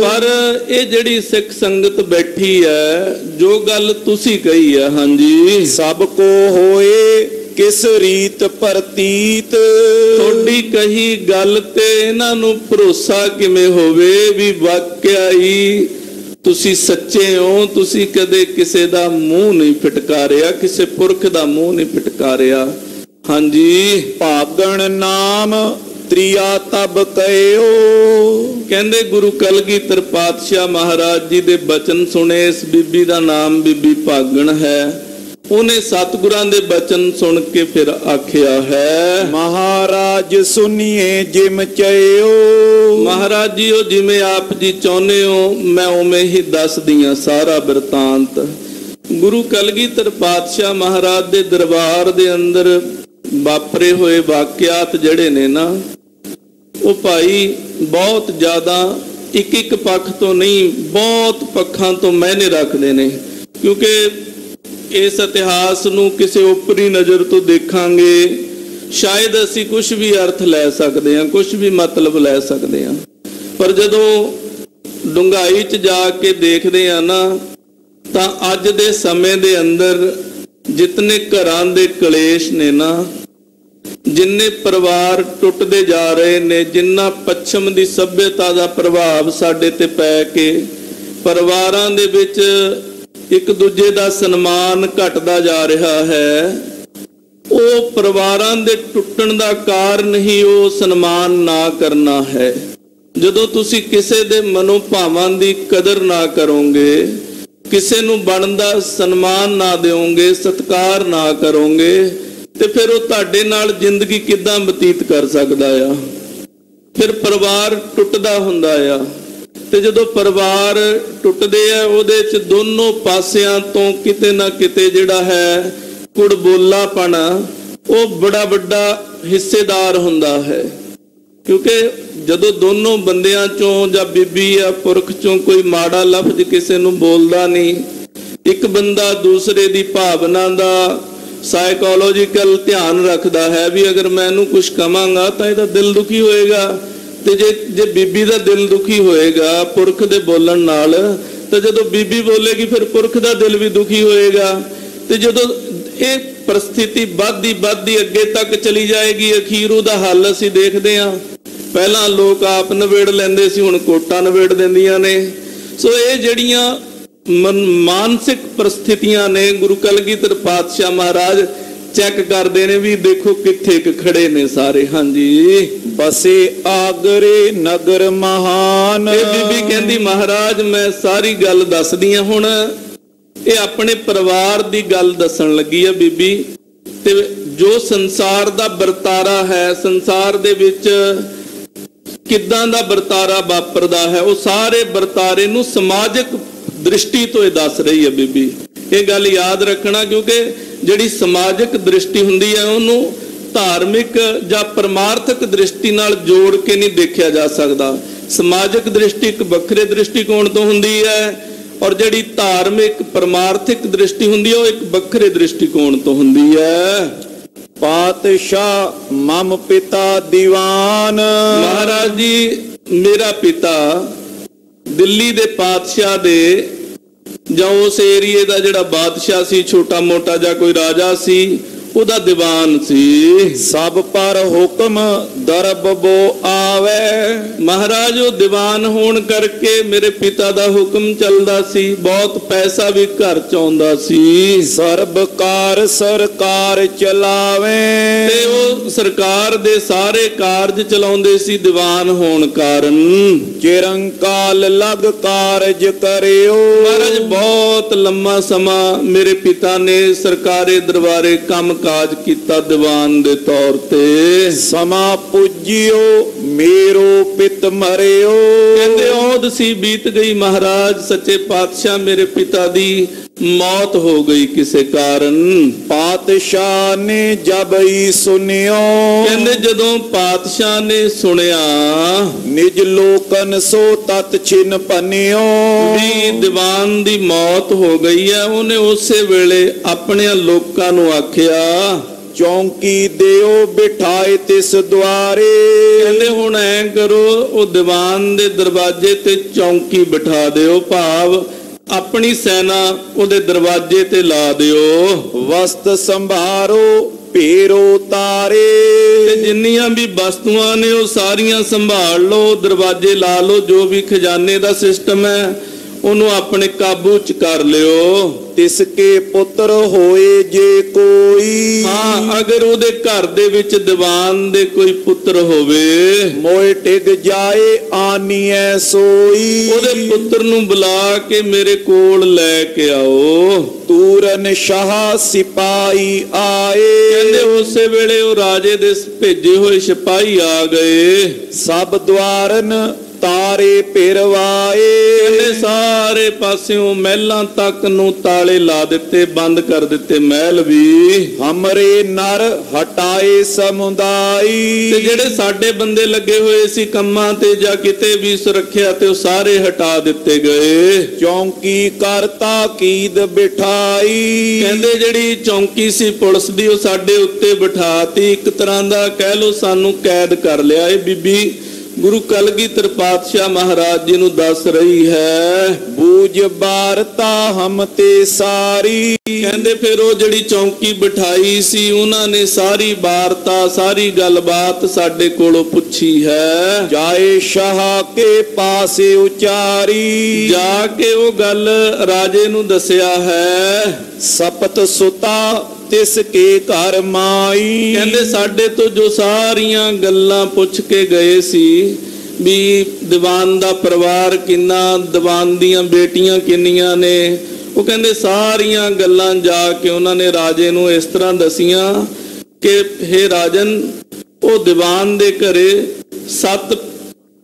ਪਰ ਇਹ ਜਿਹੜੀ ਸਿੱਖ ਸੰਗਤ ਬੈਠੀ ਹੈ, ਜੋ ਗੱਲ ਤੁਸੀਂ ਕਹੀ ਹੈ, ਹਾਂਜੀ, ਸਭ ਕੋ ਹੋਏ ਕਿਸ ਰੀਤ ਪ੍ਰਤੀਤ। ਤੁਹਾਡੀ ਕਹੀ ਗੱਲ ਤੇ ਇਹਨਾਂ ਨੂੰ ਭਰੋਸਾ ਕਿਵੇਂ ਹੋਵੇ ਵੀ ਵਾਕਿਆ ਹੀ ਤੁਸੀਂ ਸੱਚੇ ਹੋ? ਤੁਸੀਂ ਕਦੇ ਕਿਸੇ ਦਾ ਮੂੰਹ ਨਹੀਂ ਫਟਕਾਰਿਆ, ਕਿਸੇ ਪੁਰਖ ਦਾ ਮੂੰਹ ਨਹੀਂ ਫਟਕਾਰਿਆ। ਹਾਂਜੀ, ਭਾਗਣ ਨਾਮ ਤ੍ਰਿਆ ਤਬ ਕਹਿਓ। ਕਹਿੰਦੇ ਗੁਰੂ ਕਲਗੀਧਰ ਪਾਤਸ਼ਾਹ ਮਹਾਰਾਜ ਜੀ ਦੇ ਬਚਨ ਸੁਣੇ। ਇਸ ਬੀਬੀ ਦਾ ਨਾਮ ਬੀਬੀ ਭਾਗਣ ਹੈ। ਉਹਨੇ ਸਤਿਗੁਰਾਂ ਦੇ ਬਚਨ ਸੁਣ ਕੇ ਫਿਰ ਆਖਿਆ ਹੈ, ਮਹਾਰਾਜ ਸੁਨੀਏ ਜਿਮ ਚਇਓ। ਮਹਾਰਾਜ ਜੀ ਉਹ ਜਿਵੇਂ ਆਪ ਜੀ ਚਾਹੁੰਦੇ ਹੋ ਮੈਂ ਉਵੇਂ ਹੀ ਦੱਸਦੀ ਹਾਂ ਸਾਰਾ ਬਿਰਤਾਂਤ। ਗੁਰੂ ਕਲਗੀਧਰ ਪਾਤਸ਼ਾਹ ਮਹਾਰਾਜ ਦੇ ਦਰਬਾਰ ਦੇ ਅੰਦਰ ਵਾਪਰੇ ਹੋਏ ਵਾਕਿਆਤ ਜਿਹੜੇ ਨੇ ਨਾ, ਉਹ ਭਾਈ ਬਹੁਤ ਜ਼ਿਆਦਾ ਇੱਕ ਇੱਕ ਪੱਖ ਤੋਂ ਨਹੀਂ, ਬਹੁਤ ਪੱਖਾਂ ਤੋਂ ਮਾਇਨੇ ਰੱਖਦੇ ਨੇ। ਕਿਉਂਕਿ ਇਸ ਇਤਿਹਾਸ ਨੂੰ ਕਿਸੇ ਉਪਰੀ ਨਜ਼ਰ ਤੋਂ ਦੇਖਾਂਗੇ, ਸ਼ਾਇਦ ਅਸੀਂ ਕੁਝ ਵੀ ਅਰਥ ਲੈ ਸਕਦੇ ਹਾਂ, ਕੁਝ ਵੀ ਮਤਲਬ ਲੈ ਸਕਦੇ ਹਾਂ, ਪਰ ਜਦੋਂ ਡੂੰਘਾਈ 'ਚ ਜਾ ਕੇ ਦੇਖਦੇ ਹਾਂ ਨਾ, ਤਾਂ ਅੱਜ ਦੇ ਸਮੇਂ ਦੇ ਅੰਦਰ ਜਿਤਨੇ ਘਰਾਂ ਦੇ ਕਲੇਸ਼ ਨੇ ਨਾ, ਜਿੰਨੇ ਪਰਿਵਾਰ ਟੁੱਟਦੇ ਜਾ ਰਹੇ ਨੇ, ਜਿੰਨਾ ਪੱਛਮ ਦੀ ਸੱਭਿਅਤਾ ਦਾ ਪ੍ਰਭਾਵ ਸਾਡੇ ਤੇ ਪੈ ਕੇ ਪਰਿਵਾਰਾਂ ਦੇ ਵਿੱਚ ਇੱਕ ਦੂਜੇ ਦਾ ਸਨਮਾਨ ਘਟਦਾ ਜਾ ਰਿਹਾ ਹੈ, ਉਹ ਪਰਿਵਾਰਾਂ ਦੇ ਟੁੱਟਣ ਦਾ ਕਾਰਨ ਹੀ ਉਹ ਸਨਮਾਨ ਨਾ ਕਰਨਾ ਹੈ। ਜਦੋਂ ਤੁਸੀਂ ਕਿਸੇ ਦੇ ਮਨੋਭਾਵਾਂ ਦੀ ਕਦਰ ਨਾ ਕਰੋਗੇ, ਕਿਸੇ ਨੂੰ ਬਣਦਾ ਸਨਮਾਨ ਨਾ ਦਿਓਗੇ, ਸਤਿਕਾਰ ਨਾ ਕਰੋਗੇ, ਤੇ ਫਿਰ ਉਹ ਤੁਹਾਡੇ ਨਾਲ ਜ਼ਿੰਦਗੀ ਕਿੱਦਾਂ ਬਤੀਤ ਕਰ ਸਕਦਾ ਆ। ਫਿਰ ਪਰਿਵਾਰ ਟੁੱਟਦਾ ਹੁੰਦਾ ਆ, ਤੇ ਜਦੋਂ ਪਰਿਵਾਰ ਟੁੱਟਦੇ ਆ ਉਹਦੇ ਚ ਦੋਨੋਂ ਪਾਸਿਆਂ ਤੋਂ ਕਿਤੇ ਨਾ ਕਿਤੇ ਜਿਹੜਾ ਹੈ ਕੁੜਬੋਲਾਪਣ ਉਹ ਬੜਾ ਵੱਡਾ ਹਿੱਸੇਦਾਰ ਹੁੰਦਾ ਹੈ। ਕਿਉਂਕਿ ਜਦੋਂ ਦੋਨੋਂ ਬੰਦਿਆਂ ਚੋਂ ਜਾਂ ਬੀਬੀ ਜਾਂ ਪੁਰਖ ਚੋਂ ਕੋਈ ਮਾੜਾ ਲਫ਼ਜ਼ ਕਿਸੇ ਨੂੰ ਬੋਲਦਾ ਨਹੀਂ, ਇੱਕ ਬੰਦਾ ਦੂਸਰੇ ਦੀ ਭਾਵਨਾ ਦਾ ਸਾਈਕੋਲੋਜੀਕਲ ਧਿਆਨ ਰੱਖਦਾ ਹੈ ਵੀ ਅਗਰ ਮੈਂ ਇਹਨੂੰ ਕੁਝ ਕਵਾਂਗਾ ਤਾਂ ਇਹਦਾ ਦਿਲ ਦੁਖੀ ਹੋਏਗਾ, ਤੇ ਜੇ ਬੀਬੀ ਦਾ ਦਿਲ ਦੁਖੀ ਹੋਏਗਾ ਪੁਰਖ ਦੇ ਬੋਲਣ ਨਾਲ, ਤਾਂ ਜਦੋਂ ਬੀਬੀ ਬੋਲੇਗੀ ਫਿਰ ਪੁਰਖ ਦਾ ਦਿਲ ਵੀ ਦੁਖੀ ਹੋਏਗਾ। ਤੇ ਜਦੋਂ ਇਹ परिस्थिति ਵੱਧਦੀ ਅੱਗੇ ਤੱਕ ਚਲੀ ਜਾਏਗੀ, ਅਖੀਰ ਉਹਦਾ ਹੱਲ ਅਸੀਂ ਦੇਖਦੇ ਹਾਂ। ਪਹਿਲਾਂ ਲੋਕ ਆਪ ਨਵੇੜ ਲੈਂਦੇ ਸੀ, ਹੁਣ ਕੋਟਾਂ ਨਵੇੜ ਦਿੰਦੀਆਂ ਨੇ। ਸੋ ਇਹ ਜਿਹੜੀਆਂ ਮਾਨਸਿਕ परिस्थितियां ने गुरु कलगीधर पातशाह महाराज चेक करते ने भी देखो किथे खड़े ने सारे। हाँ जी, बसे आगरे नगर महान। बीबी कहती महाराज मैं सारी गल दसदी हां। हुण ये अपने परिवार की गल दसन लगी है बीबी, ते जो संसार दा बरतारा है, संसार दे विच किदां दा बरतारा वापरदा है, वो सारे बरतारे नूं समाजिक दृष्टि तो ये दस रही है बीबी। ये गल याद रखना, क्योंकि जिहड़ी समाजिक दृष्टि हुंदी है उहनूं धार्मिक जां परमार्थक दृष्टि नाल जोड़ के नहीं देखा जा सकता। समाजिक दृष्टि एक वखरे दृष्टिकोण तो हुंदी है, और जिहड़ी धार्मिक परमार्थिक दृष्टि हुंदी है वो एक वखरे दृष्टिकोण तो हुंदी है। पातशाह मम पिता दीवान। महाराज जी मेरा पिता दिल्ली दे पातशाह दे जां उस एरिए दा जिहड़ा बादशाह सी, छोटा मोटा जां कोई राजा सी, उदा दीवान सी। सब पर हुक्म दरब बो आवे। महाराज वो दीवान होण करके मेरे पिता दा हुक्म चलदा सी, बहुत पैसा भी घर च आउंदा सी। सर्वकार सरकार चलावे। ते वो सरकार दे सारे कारज चलाउंदे सी दीवान होण कारण। चिरंकाल लग कारज करियो। महाराज बहुत लंबा समा मेरे पिता ने सरकारे दरबारे काम काज किया दीवान दे तौर ते। समा पूजियो मेरो पित मरियो। कहते औद सी बीत गई महाराज, सच्चे पातशाह मेरे पिता दी मौत हो गई किसे कारण। पातशाह ने जब ही सुनियो। कहते जदों पातशाह ने सुनिया, निज लोकन सो तत छिन पनियो। भी दीवान दी मौत हो गई है, उन्हें उसे वेले अपने लोकां नूं आखिया चौंकी दियो बिठाए तिस द्वारे। कहते हुण ऐ करो वो दीवान दे दरवाजे ते चौंकी बिठा दियो, भाव अपनी सेना उहदे दरवाजे ते ला दियो। वस्त संभारो पेरो तारे। जिन्नियां भी वस्तुआं ने वो सारियां संभाल लो, दरवाजे ला लो, जो भी खजाने दा सिस्टम है उन्हों अपने काबू च कर लियो। तिसके पुत्र होए जे कोई। हाँ, अगर उहदे घर दे विच दीवान दे कोई पुत्र होवे, मोए टिक जाए आनीए सोई। उहदे पुत्र नूं बुला के मेरे कोल लैके आओ। तूरन शाह सिपाही आए। कहंदे उसे वेले वो राजे दे भेजे हुए सिपाही आ गए। सब द्वारन तारे पिरवाए। सारे पासियों महलों तक नूं ताले ला दिते, बंद कर दिते महल भी। हमरे नर हटाए समुदाई। ते जेड़े साडे बंदे लगे हुए सी कम्मां ते जां किते भी सुरक्षा ते सारे हटा दिते गए। चौंकी करता कीद बिठाई। कहंदे जेड़ी चौंकी सी पुलिस दी ओ साडे उत्ते बिठाती, एक तरह दा कह लो सानू कैद कर लिया। ए बीबी गुरु कलगीधर पातशाह महाराज जी नूं दस रही है। बूझ बारता हम ते सारी। कहंदे फिर वो जिहड़ी चौंकी बिठाई सी उन्हां ने सारी वार्ता सारी गलबात साडे कोलों पुछी है। जाए शाह के पासे उचारी। जाके वो गल राजे नूं दसिया है। सपत सुता तिसके घर माई। कहंदे साडे तो जो सारियां गल्लां पुछ के गए सी भी दीवान दा परिवार किन्ना, दीवान दियां बेटियां किन्नियां ने, ਉਹ ਕਹਿੰਦੇ ਸਾਰੀਆਂ ਗੱਲਾਂ ਜਾ ਕੇ ਉਹਨਾਂ ਨੇ ਰਾਜੇ ਨੂੰ ਇਸ ਤਰ੍ਹਾਂ ਦਸੀਆਂ ਕਿ हे ਰਾਜਨ, ਉਹ ਦੀਵਾਨ ਦੇ ਘਰੇ 7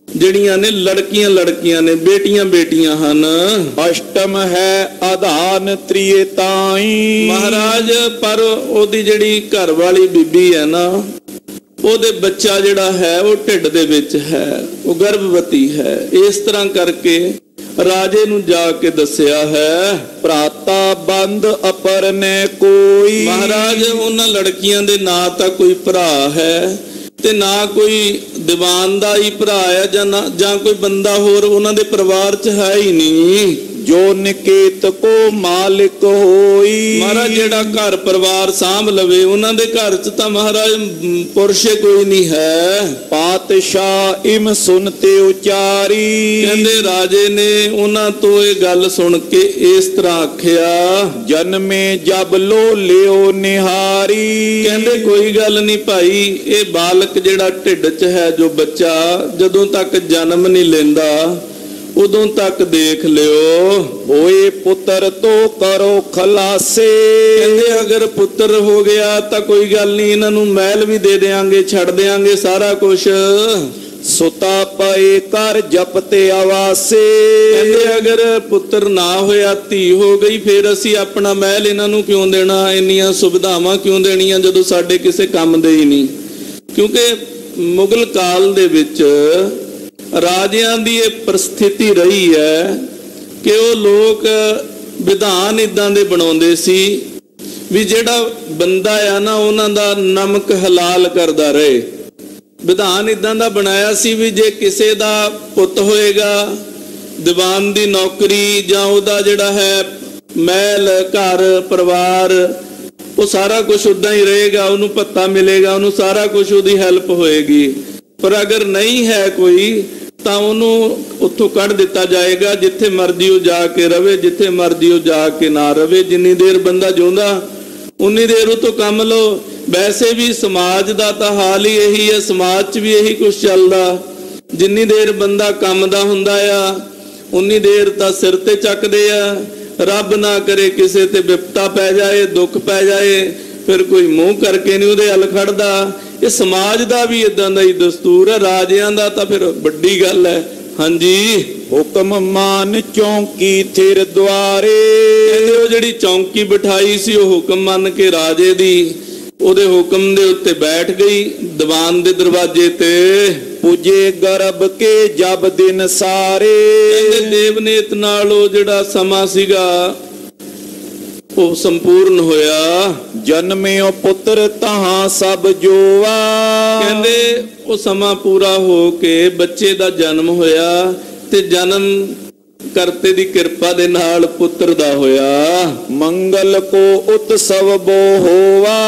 ਜਿਹੜੀਆਂ ਨੇ ਲੜਕੀਆਂ ਨੇ, ਬੇਟੀਆਂ ਹਨ। ਅਸ਼ਟਮ ਹੈ ਆਧਾਨ ਤ੍ਰਿਏ ਤਾਈ। ਮਹਾਰਾਜ ਪਰ ਉਹਦੀ ਜਿਹੜੀ ਘਰ ਵਾਲੀ ਬੀਬੀ ਹੈ ਨਾ, ਉਹਦੇ ਬੱਚਾ ਜਿਹੜਾ ਹੈ ਉਹ ਢਿੱਡ ਦੇ ਵਿੱਚ ਹੈ, ਉਹ ਗਰਭਵਤੀ ਹੈ। ਇਸ ਤਰ੍ਹਾਂ ਕਰਕੇ ਰਾਜੇ ਨੂੰ ਜਾ ਕੇ ਦੱਸਿਆ ਹੈ। ਭਰਾਤਾ ਬੰਦ ਅਪਰ ਨੇ ਕੋਈ। ਮਹਾਰਾਜ ਉਹਨਾਂ ਲੜਕੀਆਂ ਦੇ ਨਾ ਤਾਂ ਕੋਈ ਭਰਾ ਹੈ ਤੇ ਨਾ ਕੋਈ ਦੀਵਾਨ ਦਾ ਹੀ ਭਰਾ ਹੈ, ਜਾਂ ਕੋਈ ਬੰਦਾ ਹੋਰ ਉਹਨਾਂ ਦੇ ਪਰਿਵਾਰ 'ਚ ਹੈ ਹੀ ਨਹੀਂ। ਜੋ ਨਿਕੇਤ ਕੋ ਮਾਲਿਕ ਹੋਈ। ਮਹਾਰਾਜ ਜਿਹੜਾ ਘਰ ਪਰਿਵਾਰ ਸਾਂਭ ਲਵੇ, ਉਹਨਾਂ ਦੇ ਘਰ 'ਚ ਤਾਂ ਮਹਾਰਾਜ ਪੁਰਸ਼ੇ ਕੋਈ ਨਹੀਂ ਹੈ। ਪਾਤਸ਼ਾਹ ਇਮ ਸੁਨਤੇ ਉਚਾਰੀ। ਕਹਿੰਦੇ ਰਾਜੇ ਨੇ ਉਹਨਾਂ ਤੋਂ ਇਹ ਗੱਲ ਸੁਣ ਕੇ ਇਸ ਤਰ੍ਹਾਂ ਆਖਿਆ, ਜਨਮੇ ਜਬ ਲੋ ਲਿਓ ਨਿਹਾਰੀ। ਕਹਿੰਦੇ ਕੋਈ ਗੱਲ ਨਹੀਂ ਭਾਈ, ਇਹ ਬਾਲਕ ਜਿਹੜਾ ਢਿੱਡ 'ਚ ਹੈ, ਜੋ ਬੱਚਾ ਜਦੋਂ ਤੱਕ ਜਨਮ ਨਹੀਂ ਲੈਂਦਾ ਉਦੋਂ ਤੱਕ ਦੇਖ ਲਿਓ। ਹੋਏ ਪੁੱਤਰ ਤੋ ਕਰੋ ਖਲਾਸੇ। ਕਹਿੰਦੇ ਅਗਰ ਪੁੱਤਰ ਹੋ ਗਿਆ ਤਾਂ ਕੋਈ ਗੱਲ ਨਹੀਂ, ਇਹਨਾਂ ਨੂੰ ਮਹਿਲ ਵੀ ਦੇ ਦੇਾਂਗੇ, ਛੱਡ ਦੇਾਂਗੇ ਸਾਰਾ ਕੁਝ। ਸੁਤਾ ਪਏ ਕਰ ਜਪਤੇ ਆਵਾਸੇ। ਕਹਿੰਦੇ ਅਗਰ ਪੁੱਤਰ ਨਾ ਹੋਇਆ, ਧੀ ਹੋ ਗਈ, ਫਿਰ ਅਸੀਂ ਆਪਣਾ ਮਹਿਲ ਇਹਨਾਂ ਨੂੰ ਕਿਉਂ ਦੇਣਾ, ਇੰਨੀਆਂ ਸੁਵਿਧਾਵਾਂ ਕਿਉਂ ਦੇਣੀਆਂ ਜਦੋਂ ਸਾਡੇ ਕਿਸੇ ਕੰਮ ਦੇ ਹੀ ਨਹੀਂ। ਕਿਉਂਕਿ ਮੁਗਲ ਕਾਲ ਦੇ ਵਿੱਚ ਰਾਜਿਆਂ ਦੀ ਇਹ ਪਰਿਸਥਿਤੀ ਰਹੀ ਹੈ ਕਿ ਉਹ ਲੋਕ ਵਿਧਾਨ ਇਦਾਂ ਦੇ ਬਣਾਉਂਦੇ ਸੀ ਵੀ ਜਿਹੜਾ ਬੰਦਾ ਆ ਨਾ, ਉਹਨਾਂ ਦਾ ਨਮਕ ਹਲਾਲ ਕਰਦਾ ਰਹੇ। ਵਿਧਾਨ ਇਦਾਂ ਦਾ ਬਣਾਇਆ ਸੀ ਵੀ ਜੇ ਕਿਸੇ ਦਾ ਪੁੱਤ ਹੋਏਗਾ, ਦੀਵਾਨ ਦੀ ਨੌਕਰੀ ਜਾਂ ਉਹਦਾ ਜਿਹੜਾ ਹੈ ਮਹਿਲ, ਘਰ ਪਰਿਵਾਰ, ਉਹ ਸਾਰਾ ਕੁਝ ਉਦਾਂ ਹੀ ਰਹੇਗਾ, ਉਹਨੂੰ ਭੱਤਾ ਮਿਲੇਗਾ, ਉਹਨੂੰ ਸਾਰਾ ਕੁਝ ਉਹਦੀ ਹੈਲਪ ਹੋਏਗੀ। ਪਰ ਅਗਰ ਨਹੀਂ ਹੈ ਕੋਈ ਤਾਂ ਉਹਨੂੰ ਉੱਥੋਂ ਕੱਢ ਦਿੱਤਾ ਜਾਏਗਾ, ਜਿੱਥੇ ਮਰਜ਼ੀ ਉਹ ਜਾ ਕੇ ਰਵੇ, ਜਿੱਥੇ ਮਰਜ਼ੀ ਉਹ ਜਾ ਕੇ ਨਾ ਰਵੇ। ਜਿੰਨੀ ਦੇਰ ਬੰਦਾ ਜਿਉਂਦਾ ਉਨੀ ਦੇਰ ਉਹ ਤੋਂ ਕੰਮ ਲਓ। ਵੈਸੇ ਵੀ ਸਮਾਜ ਦਾ ਤਾਂ ਹਾਲ ਹੀ ਇਹੀ ਹੈ, ਸਮਾਜ 'ਚ ਵੀ ਇਹੀ ਕੁਝ ਚੱਲਦਾ। ਜਿੰਨੀ ਦੇਰ ਬੰਦਾ ਕੰਮ ਦਾ ਹੁੰਦਾ ਆ ਉਨੀ ਦੇਰ ਤਾਂ ਸਿਰ ਤੇ ਚੱਕਦੇ ਆ। ਰੱਬ ਨਾ ਕਰੇ ਕਿਸੇ ਤੇ ਵਿਪਤਾ ਪੈ ਜਾਏ, ਦੁੱਖ ਪੈ ਜਾਏ, ਫਿਰ ਕੋਈ ਮੂੰਹ ਕਰਕੇ ਨਹੀਂ ਉਹਦੇ ਹੱਲ ਖੜਦਾ। ਇਹ ਸਮਾਜ ਦਾ ਵੀ ਇਦਾਂ ਦਾ ਹੀ ਦਸਤੂਰ ਹੈ, ਰਾਜਿਆਂ ਦਾ ਤਾਂ ਫਿਰ ਵੱਡੀ ਗੱਲ ਹੈ। ਹਾਂਜੀ, ਹੁਕਮ ਮਾਨ ਚੌਂਕੀ ਥਿਰ ਦੁਆਰੇ। ਕਹਿੰਦੇ ਉਹ ਜਿਹੜੀ ਚੌਂਕੀ ਬਿਠਾਈ ਸੀ, ਉਹ ਹੁਕਮ ਮੰਨ ਕੇ ਰਾਜੇ ਦੀ, ਉਹਦੇ ਹੁਕਮ ਦੇ ਉੱਤੇ ਬੈਠ ਗਈ ਦੀਵਾਨ ਦੇ ਦਰਵਾਜ਼ੇ ਤੇ। ਪੁਜੇ ਗਰਭ ਕੇ ਜਬ ਦਿਨ ਸਾਰੇ। ਕਹਿੰਦੇ ਦੇਵਨੇਤ ਨਾਲ ਉਹ ਜਿਹੜਾ ਸਮਾਂ ਸੀਗਾ ਉਹ ਸੰਪੂਰਨ ਹੋਇਆ। ਜਨਮਿਓ ਪੁੱਤਰ ਤਹਾਂ ਸਭ ਜੋਆ। ਕਹਿੰਦੇ ਉਹ ਸਮਾਂ ਪੂਰਾ ਹੋ ਕੇ ਬੱਚੇ ਦਾ ਜਨਮ ਹੋਇਆ ਤੇ ਜਨਮ ਕਰਤੇ ਦੀ ਕਿਰਪਾ ਦੇ ਨਾਲ ਪੁੱਤਰ ਦਾ ਹੋਇਆ। ਮੰਗਲ ਕੋ ਉਤਸਵ ਬੋ ਹੋਵਾ।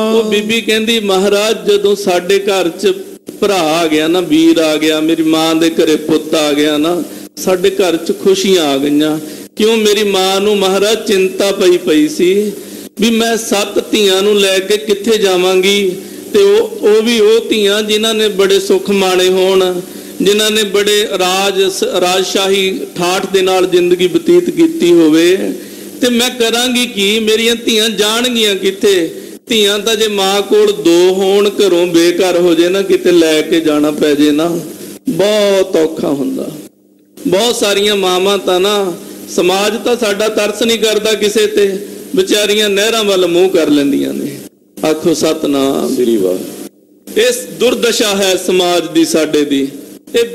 ਉਹ ਬੀਬੀ ਕਹਿੰਦੀ ਮਹਾਰਾਜ ਜਦੋਂ ਸਾਡੇ ਘਰ 'ਚ ਭਰਾ ਆ ਗਿਆ ਨਾ, ਵੀਰ ਆ ਗਿਆ, ਮੇਰੀ ਮਾਂ ਦੇ ਘਰੇ ਪੁੱਤ ਆ ਗਿਆ ਨਾ, ਸਾਡੇ ਘਰ 'ਚ ਖੁਸ਼ੀਆਂ ਆ ਗਈਆਂ। ਕਿਉਂ? ਮੇਰੀ ਮਾਂ ਨੂੰ ਮਹਾਰਾਜ ਚਿੰਤਾ ਪਈ ਸੀ ਵੀ ਮੈਂ 7 ਧੀਆਂ ਨੂੰ ਲੈ ਕੇ ਕਿੱਥੇ ਜਾਵਾਂਗੀ, ਤੇ ਉਹ ਵੀ ਉਹ ਧੀਆਂ ਜਿਨ੍ਹਾਂ ਨੇ ਬੜੇ ਸੁੱਖ ਮਾਣੇ ਹੋਣ, ਜਿਨ੍ਹਾਂ ਨੇ ਬੜੇ ਰਾਜਸ਼ਾਹੀ ਠਾਠ ਦੇ ਨਾਲ ਜ਼ਿੰਦਗੀ ਬਤੀਤ ਕੀਤੀ ਹੋਵੇ, ਤੇ ਮੈਂ ਕਰਾਂਗੀ ਕੀ? ਮੇਰੀਆਂ ਧੀਆਂ ਜਾਣਗੀਆਂ ਕਿੱਥੇ? ਧੀਆਂ ਤਾਂ ਜੇ ਮਾਂ ਕੋਲ 2 ਹੋਣ, ਘਰੋਂ ਬੇਘਰ ਹੋ ਜੇ ਨਾ, ਕਿਤੇ ਲੈ ਕੇ ਜਾਣਾ ਪੈ ਜੇ ਨਾ, ਬਹੁਤ ਔਖਾ ਹੁੰਦਾ। ਬਹੁਤ ਸਾਰੀਆਂ ਮਾਵਾਂ ਤਾਂ ਨਾ, ਸਮਾਜ ਤਾਂ ਸਾਡਾ ਤਰਸ ਨਹੀਂ ਕਰਦਾ ਕਿਸੇ ਤੇ, ਵਿਚਾਰੀਆਂ ਨਹਿਰਾਂ ਵੱਲ ਮੂੰਹ ਕਰ ਲੈਂਦੀਆਂ ਨੇ। ਆਖੋ ਸਤਨਾਮ ਸ੍ਰੀ ਵਾਹਿਗੁਰੂ। ਇਸ ਦੁਰਦਸ਼ਾ ਹੈ ਸਮਾਜ ਦੀ, ਸਾਡੇ ਦੀ। ਇਹ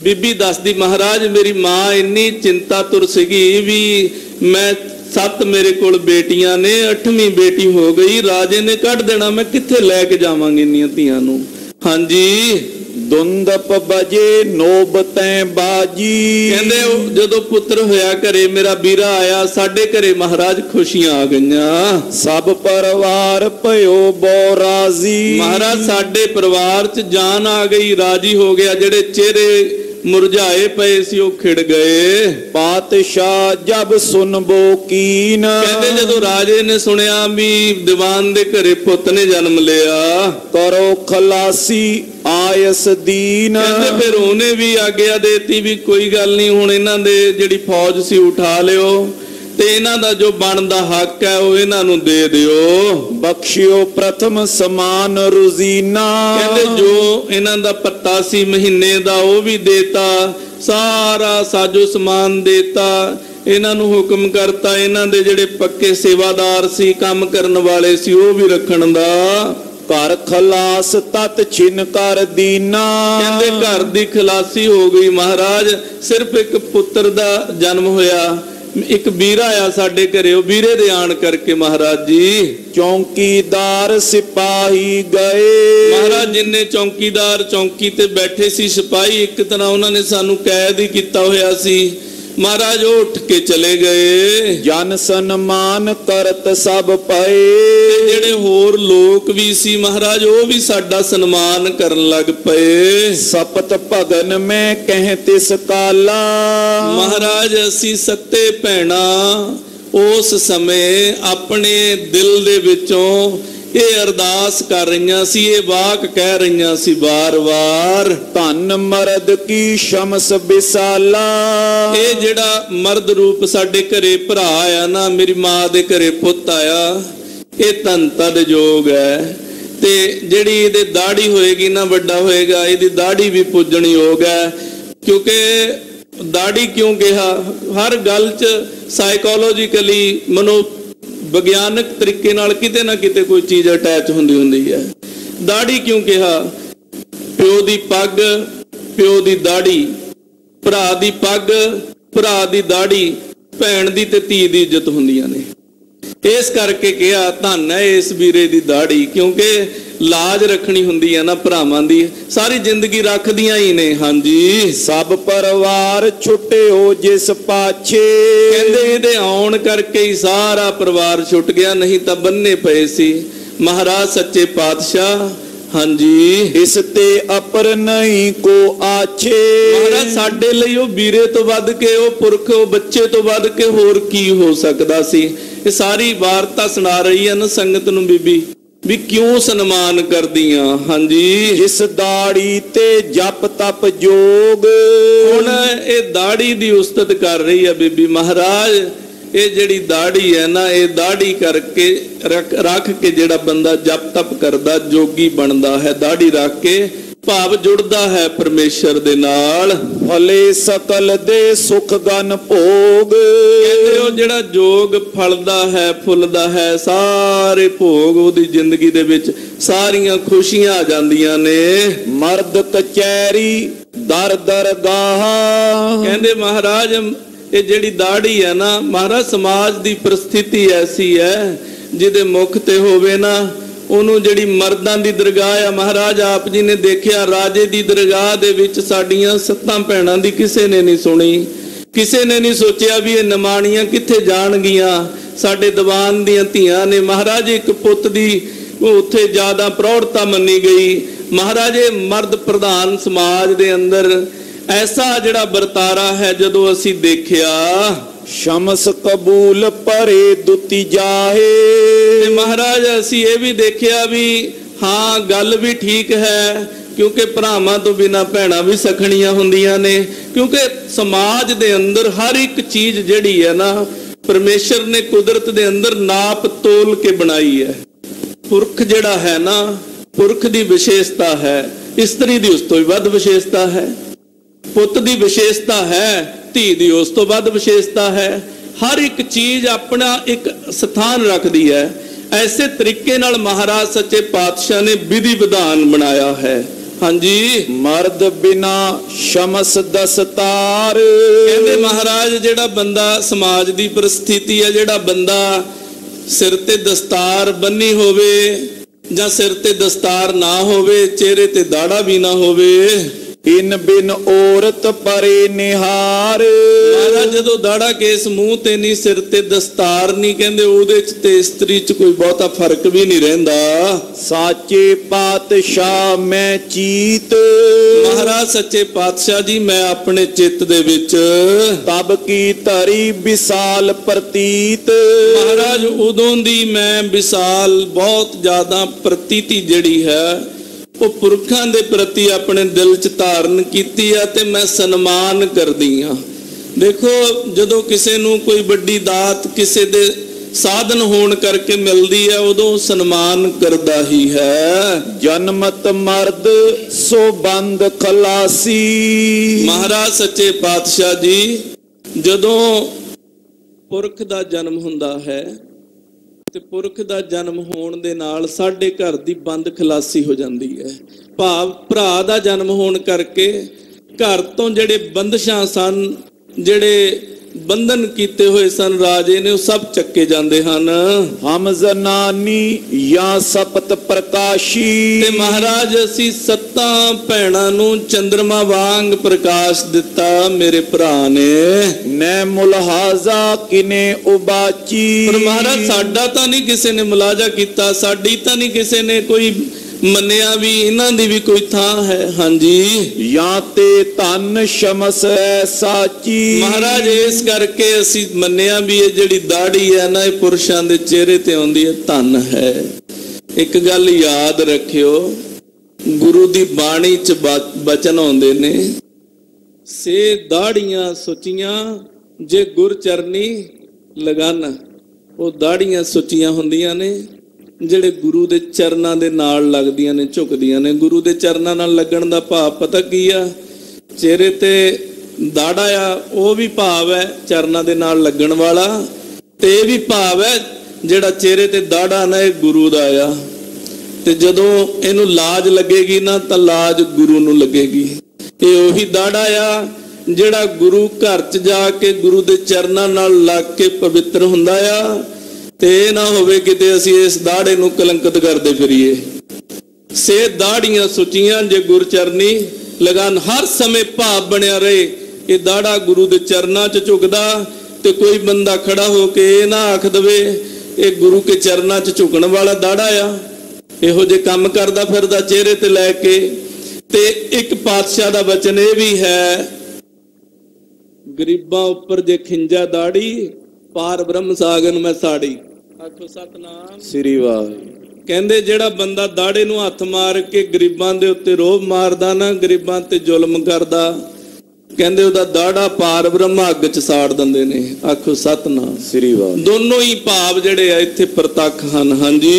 ਬੀਬੀ ਦੱਸਦੀ, ਮਹਾਰਾਜ ਮੇਰੀ ਮਾਂ ਇੰਨੀ ਚਿੰਤਾਤੁਰ ਸੀਗੀ ਵੀ ਮੈਂ 7 ਮੇਰੇ ਕੋਲ ਬੇਟੀਆਂ ਨੇ, 8ਵੀਂ ਬੇਟੀ ਹੋ ਗਈ, ਰਾਜੇ ਨੇ ਕੱਢ ਦੇਣਾ, ਮੈਂ ਕਿੱਥੇ ਲੈ ਕੇ ਜਾਵਾਂਗੀ ਇੰਨੀਆਂ ਧੀਆਂ ਨੂੰ। ਹਾਂਜੀ, ਦੁੰਦਪ ਬਜੇ ਨੋਬਤੈਂ ਬਾਜੀ। ਕਹਿੰਦੇ ਜਦੋਂ ਪੁੱਤਰ ਹੋਇਆ ਘਰੇ, ਮੇਰਾ ਵੀਰਾ ਆਇਆ, ਸਾਡੇ ਘਰੇ ਮਹਾਰਾਜ ਖੁਸ਼ੀਆਂ ਆ ਗਈਆਂ। ਸਭ ਪਰਿਵਾਰ ਭਇਓ ਬੋ ਰਾਜ਼ੀ। ਮਹਾਰਾਜ ਸਾਡੇ ਪਰਿਵਾਰ 'ਚ ਜਾਨ ਆ ਗਈ, ਰਾਜੀ ਹੋ ਗਿਆ। ਜਿਹੜੇ ਚਿਹਰੇ ਮੁਰਝਾਏ ਪਏ ਸੀ ਉਹ ਖਿੜ ਗਏ। ਪਾਤਸ਼ਾਹ ਜਬ ਸੁਨਬੋ ਕੀਨ। ਕਹਿੰਦੇ ਜਦੋਂ ਰਾਜੇ ਨੇ ਸੁਣਿਆ ਵੀ ਦੀਵਾਨ ਦੇ ਘਰੇ ਪੁੱਤ ਨੇ ਜਨਮ ਲਿਆ, ਕਰੋ ਖਲਾਸੀ ਆਇਸ ਦੀਨ। ਕਹਿੰਦੇ ਫਿਰ ਉਹਨੇ ਵੀ ਆਗਿਆ ਦੇਤੀ ਵੀ ਕੋਈ ਗੱਲ ਨਹੀਂ, ਹੁਣ ਇਹਨਾਂ ਦੇ ਜਿਹੜੀ ਫੌਜ ਸੀ ਉਠਾ ਲਿਓ ਤੇ ਇਹਨਾਂ ਦਾ ਜੋ ਬਣਦਾ ਹੱਕ ਹੈ ਉਹ ਇਹਨਾਂ ਨੂੰ ਦੇ ਦਿਓ। ਬਖਸ਼ਿਓ ਪ੍ਰਥਮ ਸਮਾਨ ਰੁਜ਼ੀਨਾ, ਕਹਿੰਦੇ ਜੋ ਇਹਨਾਂ ਦਾ ਪੱਤਾ ਸੀ ਮਹੀਨੇ ਦਾ ਉਹ ਵੀ ਦੇਤਾ, ਸਾਰਾ ਸਾਜੋ ਸਮਾਨ ਦੇਤਾ। ਇਹਨਾਂ ਨੂੰ ਹੁਕਮ ਕਰਤਾ ਇਹਨਾਂ ਦੇ ਜਿਹੜੇ ਪੱਕੇ ਸੇਵਾਦਾਰ ਸੀ, ਕੰਮ ਕਰਨ ਵਾਲੇ ਸੀ, ਉਹ ਵੀ ਰੱਖਣ ਦਾ। ਘਰ ਖਲਾਸ ਤਤ ਛਿਨ ਕਰ ਦੀਨਾ, ਕਹਿੰਦੇ ਘਰ ਦੀ ਖਲਾਸੀ ਹੋ ਗਈ ਮਹਾਰਾਜ। ਸਿਰਫ ਇੱਕ ਪੁੱਤਰ ਦਾ ਜਨਮ ਹੋਇਆ, ਇੱਕ ਵੀਰਾ ਆ ਸਾਡੇ ਘਰੇ, ਉਹ ਵੀਰੇ ਦੇ ਆਣ ਕਰਕੇ ਮਹਾਰਾਜ ਜੀ ਚੌਂਕੀਦਾਰ ਸਿਪਾਹੀ ਗਏ। ਮਹਾਰਾਜ ਜਿੰਨੇ ਚੌਂਕੀਦਾਰ ਚੌਂਕੀ ਤੇ ਬੈਠੇ ਸੀ, ਸਿਪਾਹੀ ਇੱਕ ਤਰ੍ਹਾਂ ਉਹਨਾਂ ਨੇ ਸਾਨੂੰ ਕੈਦ ਹੀ ਕੀਤਾ ਹੋਇਆ ਸੀ। ਮਹਾਰਾਜ ਉਹ ਉੱਠ ਕੇ ਚਲੇ ਗਏ। ਜਨ ਸਨਮਾਨ ਕਰਤ ਸਭ ਪਏ, ਜਿਹੜੇ ਹੋਰ ਲੋਕ ਵੀ ਸੀ ਮਹਾਰਾਜ ਉਹ ਵੀ ਸਾਡਾ ਸਨਮਾਨ ਕਰਨ ਲੱਗ ਪਏ। ਸਪਤ ਭਗਨ ਮੈਂ ਕਹਿ ਤਿਸ ਕਾਲਾ, ਮਹਾਰਾਜ ਅਸੀਂ ਸੱਤੇ ਭੈਣਾ ਉਸ ਸਮੇਂ ਆਪਣੇ ਦਿਲ ਦੇ ਵਿੱਚੋਂ ਇਹ ਅਰਦਾਸ ਕਰ ਰਹੀਆਂ ਸੀ, ਇਹ ਵਾਕ ਕਹਿ ਰਹੀਆਂ ਸੀ ਵਾਰ-ਵਾਰ, ਧੰਨ ਮਰਦ ਕੀ ਸ਼ਮਸ ਬਿਸਾਲਾ। ਇਹ ਜਿਹੜਾ ਮਰਦ ਰੂਪ ਸਾਡੇ ਘਰੇ ਭਰਾ ਆਇਆ ਨਾ, ਮੇਰੀ ਮਾਂ ਦੇ ਘਰੇ ਪੁੱਤ ਆਇਆ, ਇਹ ਧੰਨ ਤਦ ਯੋਗ ਹੈ। ਤੇ ਜਿਹੜੀ ਇਹਦੇ ਦਾੜੀ ਹੋਏਗੀ ਨਾ, ਵੱਡਾ ਹੋਏਗਾ, ਇਹਦੀ ਦਾੜੀ ਵੀ ਪੂਜਣ ਯੋਗ ਹੈ। ਕਿਉਂਕਿ ਦਾੜੀ ਕਿਉਂ ਕਿਹਾ? ਹਰ ਗੱਲ 'ਚ ਸਾਈਕੋਲੋਜੀਕਲੀ ਮਨੋ ਵਿਗਿਆਨਕ ਤਰੀਕੇ ਨਾਲ ਕਿਤੇ ਨਾ ਕਿਤੇ ਕੋਈ ਚੀਜ਼ ਅਟੈਚ ਹੁੰਦੀ ਹੈ। ਦਾੜੀ ਕਿਉਂ ਕਿਹਾ? ਪਿਓ ਦੀ ਪੱਗ, ਪਿਓ ਦੀ ਦਾੜੀ, ਭਰਾ ਦੀ ਪੱਗ, ਭਰਾ ਦੀ ਦਾੜੀ, ਭੈਣ ਦੀ ਤੇ ਧੀ ਦੀ ਇੱਜ਼ਤ ਹੁੰਦੀਆਂ ਨੇ। ਇਸ ਕਰਕੇ ਕਿਹਾ ਧੰਨ ਹੈ ਇਸ ਵੀਰੇ ਦੀ ਦਾੜੀ, ਕਿਉਂਕਿ ਲਾਜ ਰੱਖਣੀ ਹੁੰਦੀ ਹੈ ਨਾ ਭਰਾਵਾਂ ਦੀ, ਸਾਰੀ ਜ਼ਿੰਦਗੀ ਰੱਖਦੀਆਂ ਹੀ ਨੇ। ਹਾਂਜੀ, ਸਭ ਪਰਿਵਾਰ ਛੁੱਟਿਓ ਜਿਸ ਪਾਛੇ, ਕਹਿੰਦੇ ਇਹਦੇ ਆਉਣ ਕਰਕੇ ਹੀ ਸਾਰਾ ਪਰਿਵਾਰ ਛੁੱਟ ਗਿਆ, ਨਹੀਂ ਤਾਂ ਬੰਨੇ ਪਏ ਸੀ। ਮਹਾਰਾਜ ਸੱਚੇ ਪਾਤਸ਼ਾਹ ਹਾਂਜੀ ਇਸ ਤੇ ਅਪਰ ਨਹੀਂ ਕੋ ਆਛੇ, ਮਹਾਰਾਜ ਸਾਡੇ ਲਈ ਉਹ ਵੀਰੇ ਤੋਂ ਵੱਧ ਕੇ, ਉਹ ਪੁਰਖ, ਉਹ ਬੱਚੇ ਤੋਂ ਵੱਧ ਕੇ ਹੋਰ ਕੀ ਹੋ ਸਕਦਾ ਸੀ। ਇਹ ਸਾਰੀ ਵਾਰਤਾ ਸੁਣਾ ਰਹੀ ਹੈ ਨਾ ਸੰਗਤ ਨੂੰ ਬੀਬੀ, ਵੀ ਕਿਉਂ ਸਨਮਾਨ ਕਰਦੀਆਂ। ਹਾਂਜੀ, ਜਿਸ ਦਾੜੀ ਤੇ ਜਪ ਤਪ ਜੋਗ, ਹੁਣ ਇਹ ਦਾੜੀ ਦੀ ਉਸਤਤ ਕਰ ਰਹੀ ਹੈ ਬੀਬੀ। ਮਹਾਰਾਜ ਇਹ ਜਿਹੜੀ ਦਾੜੀ ਹੈ ਨਾ, ਇਹ ਦਾੜੀ ਕਰਕੇ ਰੱਖ ਕੇ ਜਿਹੜਾ ਬੰਦਾ ਜਪ ਤਪ ਕਰਦਾ ਜੋਗੀ ਬਣਦਾ ਹੈ। ਦਾੜੀ ਰੱਖ ਕੇ ਭਾਵ ਜੁੜਦਾ ਹੈ ਪਰਮੇਸ਼ਰ ਦੇ ਨਾਲ। ਫਲੇ ਸਕਲ ਦੇ ਸੁਖ ਗਨ ਭੋਗ, ਕਹਿੰਦੇ ਉਹ ਜਿਹੜਾ ਜੋਗ ਫਲਦਾ ਹੈ, ਫੁੱਲਦਾ ਹੈ, ਸਾਰੇ ਭੋਗ ਉਹਦੀ ਜ਼ਿੰਦਗੀ ਦੇ ਵਿੱਚ ਸਾਰੀਆਂ ਖੁਸ਼ੀਆਂ ਆ ਜਾਂਦੀਆਂ ਨੇ। ਮਰਦ ਕਚਹਿਰੀ ਦਰ ਦਰਗਾਹ, ਕਹਿੰਦੇ ਮਹਾਰਾਜ ਇਹ ਜਿਹੜੀ ਦਾੜੀ ਹੈ ਨਾ ਮਹਾਰਾਜ, ਸਮਾਜ ਦੀ ਪਰਿਸਥਿਤੀ ਐਸੀ ਹੈ ਜਿਹਦੇ ਮੁਖ ਤੇ ਹੋਵੇ ਨਾ, ਉਹਨੂੰ ਜਿਹੜੀ ਮਰਦਾਂ ਦੀ ਦਰਗਾਹ ਆ, ਮਹਾਰਾਜ ਆਪ ਜੀ ਨੇ ਦੇਖਿਆ ਰਾਜੇ ਦੀ ਦਰਗਾਹ ਦੇ ਵਿੱਚ ਸਾਡੀਆਂ 7 ਭੈਣਾਂ ਦੀ ਕਿਸੇ ਨੇ ਨਹੀਂ ਸੁਣੀ, ਕਿਸੇ ਨੇ ਨਹੀਂ ਸੋਚਿਆ ਵੀ ਇਹ ਨਿਮਾਣੀਆਂ ਕਿੱਥੇ ਜਾਣਗੀਆਂ। ਸਾਡੇ ਦੀਵਾਨ ਦੀਆਂ ਧੀਆਂ ਨੇ ਮਹਾਰਾਜ, ਇੱਕ ਪੁੱਤ ਦੀ ਉੱਥੇ ਜ਼ਿਆਦਾ ਪ੍ਰੌੜਤਾ ਮੰਨੀ ਗਈ। ਮਹਾਰਾਜ ਇਹ ਮਰਦ ਪ੍ਰਧਾਨ ਸਮਾਜ ਦੇ ਅੰਦਰ ਐਸਾ ਜਿਹੜਾ ਵਰਤਾਰਾ ਹੈ ਜਦੋਂ ਅਸੀਂ ਦੇਖਿਆ, ਸ਼ਮਸ ਕਬੂਲ ਪਰੇ ਦੁਤੀ ਜਾਹੇ, ਤੇ ਮਹਾਰਾਜ ਅਸੀਂ ਇਹ ਵੀ ਦੇਖਿਆ ਵੀ ਹਾਂ ਗੱਲ ਵੀ ਠੀਕ ਹੈ, ਕਿਉਂਕਿ ਭਰਾਵਾਂ ਤੋਂ ਬਿਨਾਂ ਭੈਣਾਂ ਵੀ ਸਖਣੀਆਂ ਹੁੰਦੀਆਂ ਨੇ। ਕਿਉਂਕਿ ਸਮਾਜ ਦੇ ਅੰਦਰ ਹਰ ਇੱਕ ਚੀਜ਼ ਜਿਹੜੀ ਹੈ ਨਾ, ਪਰਮੇਸ਼ਰ ਨੇ ਕੁਦਰਤ ਦੇ ਅੰਦਰ ਨਾਪ ਤੋਲ ਕੇ ਬਣਾਈ ਹੈ। ਪੁਰਖ ਜਿਹੜਾ ਹੈ ਨਾ, ਪੁਰਖ ਦੀ ਵਿਸ਼ੇਸ਼ਤਾ ਹੈ, ਇਸਤਰੀ ਦੀ ਉਸ ਤੋਂ ਵੀ ਵੱਧ ਵਿਸ਼ੇਸ਼ਤਾ ਹੈ, ਪੁੱਤ ਦੀ ਵਿਸ਼ੇਸ਼ਤਾ ਹੈ, ਧੀ ਦੀ ਉਸ ਤੋਂ ਵੱਧ ਵਿਸ਼ੇਸ਼ਤਾ ਹੈ। ਹਰ ਇੱਕ ਚੀਜ਼ ਆਪਣਾ ਇੱਕ ਸਥਾਨ ਰੱਖਦੀ ਹੈ। ਐਸੇ ਤਰੀਕੇ ਨਾਲ ਮਹਾਰਾਜ ਸੱਚੇ ਪਾਤਸ਼ਾਹ ਨੇ ਵਿਧੀ ਵਿਧਾਨ ਬਣਾਇਆ ਹੈ। ਹਾਂਜੀ, ਮਰਦ ਬਿਨਾ ਸ਼ਮਸ ਦਸਤਾਰ, ਕਹਿੰਦੇ ਮਹਾਰਾਜ ਜਿਹੜਾ ਬੰਦਾ ਸਮਾਜ ਦੀ ਪਰਿਸਥਿਤੀ ਹੈ, ਜਿਹੜਾ ਬੰਦਾ ਸਿਰ ਤੇ ਦਸਤਾਰ ਬੰਨੀ ਹੋਵੇ ਜਾਂ ਸਿਰ ਤੇ ਦਸਤਾਰ ਨਾ ਹੋਵੇ, ਚਿਹਰੇ ਤੇ ਦਾੜਾ ਵੀ ਨਾ ਹੋਵੇ, ਇਨ ਬਿਨ ਔਰਤ ਪਰੇ ਨਿਹਾਰ, ਮਹਾਰਾਜ ਜਦੋਂ ਦਾੜਾ ਕੇਸ ਮੂੰਹ ਤੇ ਨਹੀਂ, ਸਿਰ ਤੇ ਦਸਤਾਰ ਨਹੀਂ, ਕਹਿੰਦੇ ਉਹਦੇ ਚ ਤੇ ਇਸਤਰੀ ਚ ਕੋਈ ਬਹੁਤਾ ਫਰਕ ਵੀ ਨਹੀਂ ਰਹਿੰਦਾ। ਸਾਚੇ ਪਾਤਸ਼ਾਹ ਮੈਂ ਚੀਤ, ਮਹਾਰਾਜ ਸੱਚੇ ਪਾਤਸ਼ਾਹ ਜੀ ਮੈਂ ਆਪਣੇ ਚਿੱਤ ਦੇ ਵਿੱਚ ਤਬ ਕੀ ਧਰੀ ਵਿਸਾਲ ਪ੍ਰਤੀਤ, ਮਹਾਰਾਜ ਉਦੋਂ ਦੀ ਮੈਂ ਵਿਸਾਲ ਬਹੁਤ ਜ਼ਿਆਦਾ ਪ੍ਰਤੀਤੀ ਜਿਹੜੀ ਹੈ ਉਹ ਪੁਰਖਾਂ ਦੇ ਪ੍ਰਤੀ ਆਪਣੇ ਦਿਲ 'ਚ ਧਾਰਨ ਕੀਤੀ ਆ, ਤੇ ਮੈਂ ਸਨਮਾਨ ਕਰਦੀ ਆ। देखो जदों किसी नूं कोई वड्डी दात किसी दे साधन होण करके मिलती है उदों सन्मान करदा ही है। जन्मत मर्द सो बंद खलासी। महाराज सच्चे पातशाह जी जदों पुरख दा जन्म हुंदा है ते पुरख दा जन्म होण दे नाल साडे घर दी बंद खलासी हो जाती है। भाव भरा दा जन्म होण करके घर तो जिहड़े बंदिशां सन जिहड़े बंधन कीते हुए सन राजे ने सब चक्के जाते हैं। हम जनानी या सपत प्रकाशी। ते महाराज असी सत्ता भैणां नूं चंद्रमा वांग प्रकाश दिता मेरे भरा ने। ने मुलहाजा किने उबाची। पर महाराज साडा तां नहीं किसी ने मुलाजा किया, साडी तां नहीं किसी ने कोई मन्निया भी इन्हां दी भी कोई थां है। हाँ जी या ते धन शमस है साची। महाराज इस करके असी मन्निया भी ये जिहड़ी दाढ़ी है ना ये पुरुषां दे चेहरे ते आउंदी है धन है। एक गल याद रखियो गुरु दी बाणी च बचन आउंदे ने से दाढ़ियां सुचियां जे गुरचरनी लगान। वो दाढ़ियां सुचियां हुंदियां ने ਜਿਹੜੇ ਗੁਰੂ ਦੇ ਚਰਨਾਂ ਦੇ ਨਾਲ ਲੱਗਦੀਆਂ ਨੇ ਝੁਕਦੀਆਂ ਨੇ। ਗੁਰੂ ਦੇ ਚਰਨਾਂ ਨਾਲ ਲੱਗਣ ਦਾ ਭਾਵ ਪਤਾ ਕੀ ਆ? ਚਿਹਰੇ ਤੇ ਦਾੜਾ ਆ ਉਹ ਵੀ ਭਾਵ ਹੈ ਚਰਨਾਂ ਦੇ ਨਾਲ ਲੱਗਣ ਵਾਲਾ, ਤੇ ਇਹ ਵੀ ਭਾਵ ਹੈ ਜਿਹੜਾ ਚਿਹਰੇ ਤੇ ਦਾੜਾ ਨਾ ਇਹ ਗੁਰੂ ਦਾ ਆ। ਤੇ ਜਦੋਂ ਇਹਨੂੰ ਲਾਜ ਲੱਗੇਗੀ ਨਾ ਤਾਂ ਲਾਜ ਗੁਰੂ ਨੂੰ ਲੱਗੇਗੀ। ਇਹ ਉਹੀ ਦਾੜਾ ਆ ਜਿਹੜਾ ਗੁਰੂ ਘਰ 'ਚ ਜਾ ਕੇ ਗੁਰੂ ਦੇ ਚਰਨਾਂ ਨਾਲ ਲੱਗ ਕੇ ਪਵਿੱਤਰ ਹੁੰਦਾ ਆ। ते ना होवे किते असी इस दाड़े नूं कलंकित करदे फिरीए। से दाड़ियां सुचियां जे गुरचरनी लगान हर समय भाव बनिया रहे। ये दाड़ा गुरु दे चरनां च झुकदा ते कोई बंदा खड़ा होके ना आख दवे ये गुरु के चरनां च झुकण वाला दाड़ा आ। इहो जे काम करदा फिरदा चेहरे ते लैके। ते एक पातशाह दा वचन ये भी है गरीबां उपर जे खिंजा दाड़ी पार ब्रह्म सागन में साड़ी। आखो सतनाम श्री वाह। कहंदे जेड़ा बंदा दाड़े नूं हथ मार के गरीबां दे उत्ते रोब मारदा ना गरीबां ते जुल्म करदा कहंदे ओदा दाड़ा पार ब्रह्म अग च साड़ दिंदे ने। आखो सतनाम श्री वाह। दोनों ही भाव जेड़े आ इत्थे प्रतख हन। हां जी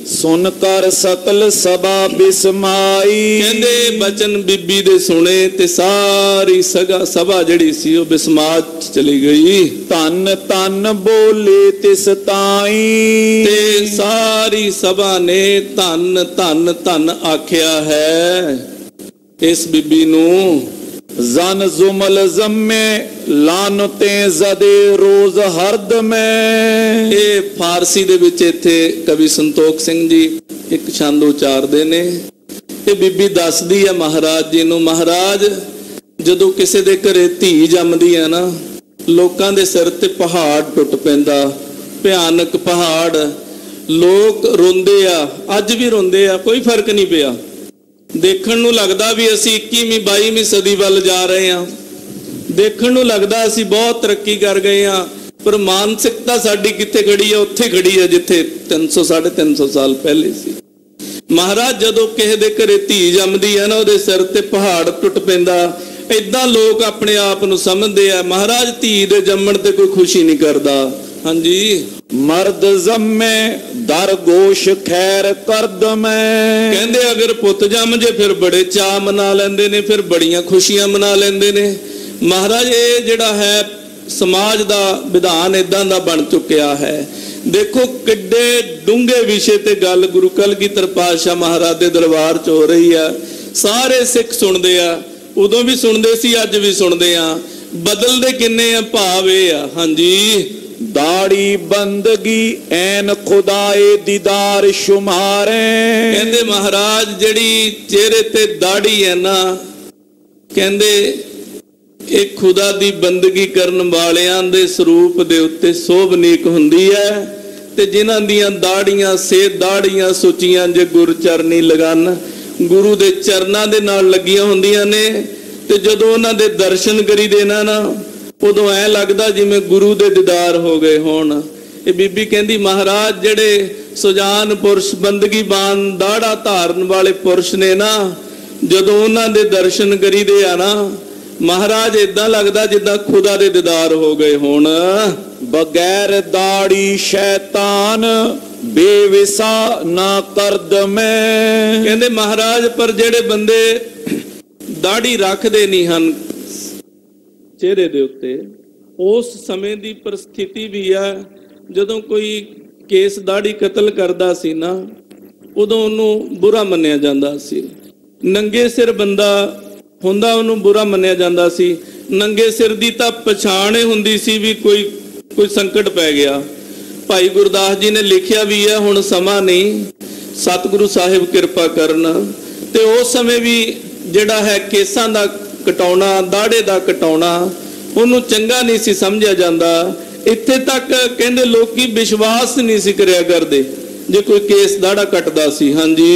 सुन कर सकल सभा बिस्माई। कहंदे बचन बीबी दे सुने ते सारी सभा जिहड़ी सी ओ बिस्मात चली गई। धन धन बोले तिस ताई। ते सारी सभा ने धन धन धन आख्या है इस बीबी नूं। जन जुमल जम्मे लानते जदे रोज हरद में। ये फारसी दे विच इत्थे कवि संतोख सिंह जी एक छंद उचारदे ने। ये बीबी दसदी है महाराज जी नूं महाराज जदों किसी दे घरे धी जमदी है ना लोकां दे सिर ते पहाड़ टुट पैंदा भयानक पहाड़। लोग रोंदे आ अज भी रोंदे आ कोई फर्क नहीं पिया। देखण नूं लगदा भी असीं 21वीं 22वीं सदी वल जा रहे हां। देखण नूं लगदा असीं बहुत तरक्की कर गए हां पर मानसिकता साडी कित्थे खड़ी है? उत्थे खड़ी है जिथे 300 350 साल पहले सी। महाराज जदों किसी दे घरे धी जमदी है ना उहदे सिर ते पहाड़ टुट पैंदा। इदां लोग अपने आप नूं समझदे आ महाराज धी दे जम्मण ते कोई खुशी नहीं करदा। हाँ जी मर्द जम्मे दर गोश खैर करद में। कहंदे अगर पुत जम जे फिर बड़े चा मना लेंदे ने फिर बड़ियां खुशियां मना लेंदे ने। महाराज ये जिहड़ा है समाज दा विधान इदां दा बन चुकिया है। देखो किड्डे डूंगे विषय ते गल गुरु कलगीधर पातशाह महाराज दे दरबार च हो रही है। सारे सिख सुनदे आ उदों भी सुनदे सी अज भी सुनदे आ। बदलदे किन्ने आ भाव ये आ। हाँ जी दाड़ी बंदगी ऐन खुदाए दीदार शुमारे। कहंदे महाराज जिहड़ी चेहरे ते दाड़ी है ना कहंदे एक खुदा दी बंदगी करन वालियां दे स्वरूप दे उत्ते शोभनीक हुंदी है। ते जिन्हां दियां दाड़ियां से दाड़ियां सुचियां जे गुरचरनी लगन गुरु दे चरनां दे नाल लगियां हुंदियां ने। ते जदों उन्हां दे दर्शन करी देना ना उदों ऐ लगदा जिवें गुरु दे दीदार हो गए होण। ये बीबी कहंदी महाराज जिहड़े सुजान पुरुष बंदगी बान दाड़ा धारन वाले पुरुष ने ना जदों उन्हां दे दर्शन करीदे आ ना महाराज इदां लगदा जिद्दां खुदा दे दीदार हो गए होण। बगैर दाढ़ी शैतान बेविसा ना करद मैं। कहंदे महाराज पर जेड़े बंदे दाढ़ी रखदे नहीं हन चेहरे दे उत्ते, उस समय दी परिस्थिति भी है जदों कोई केस दाढ़ी कतल करदा सी ना, उदों उन्होंने बुरा मन्निया जांदा सी। नंगे सिर बंदा हुंदा उन्होंने बुरा मन्निया जांदा सी। नंगे सिर दी तां पछाण हुंदी सी भी कोई संकट पै गया। भाई गुरदास जी ने लिखिया भी है, हुण समा नहीं सतगुरु साहिब किरपा करना। ते उस समय भी जिहड़ा है केसां दा कटाउणा, दाड़े दा कटाउणा उन्होंने चंगा नहीं सी समझिया जांदा। इत्थे तक कहंदे लोकी विश्वास नहीं सी करिया करदे जे कोई केस दाड़ा कटदा सी। हाँ जी,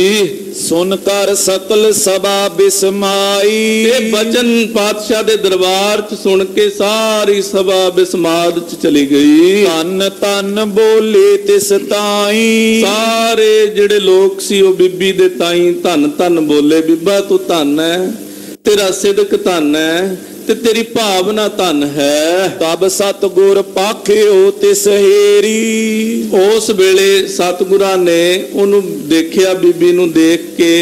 सुनकर सकल सभा बिस्माई। ये बचन पातशाह दे दरबार च सुन के सारी सभा बिस्माद च चली गई। तन तन बोले तिस ताई। सारे जिहड़े लोग सी वो बीबी दे ताई धन धन बोले। बीबा तू धन है, तेरा सिदक धन है ते तेरी भावना धन है। तब सतगुर पाखियो तिस हेरी। उस वेले सतगुरां ने उन्हों देखिया, बीबी नूं देख के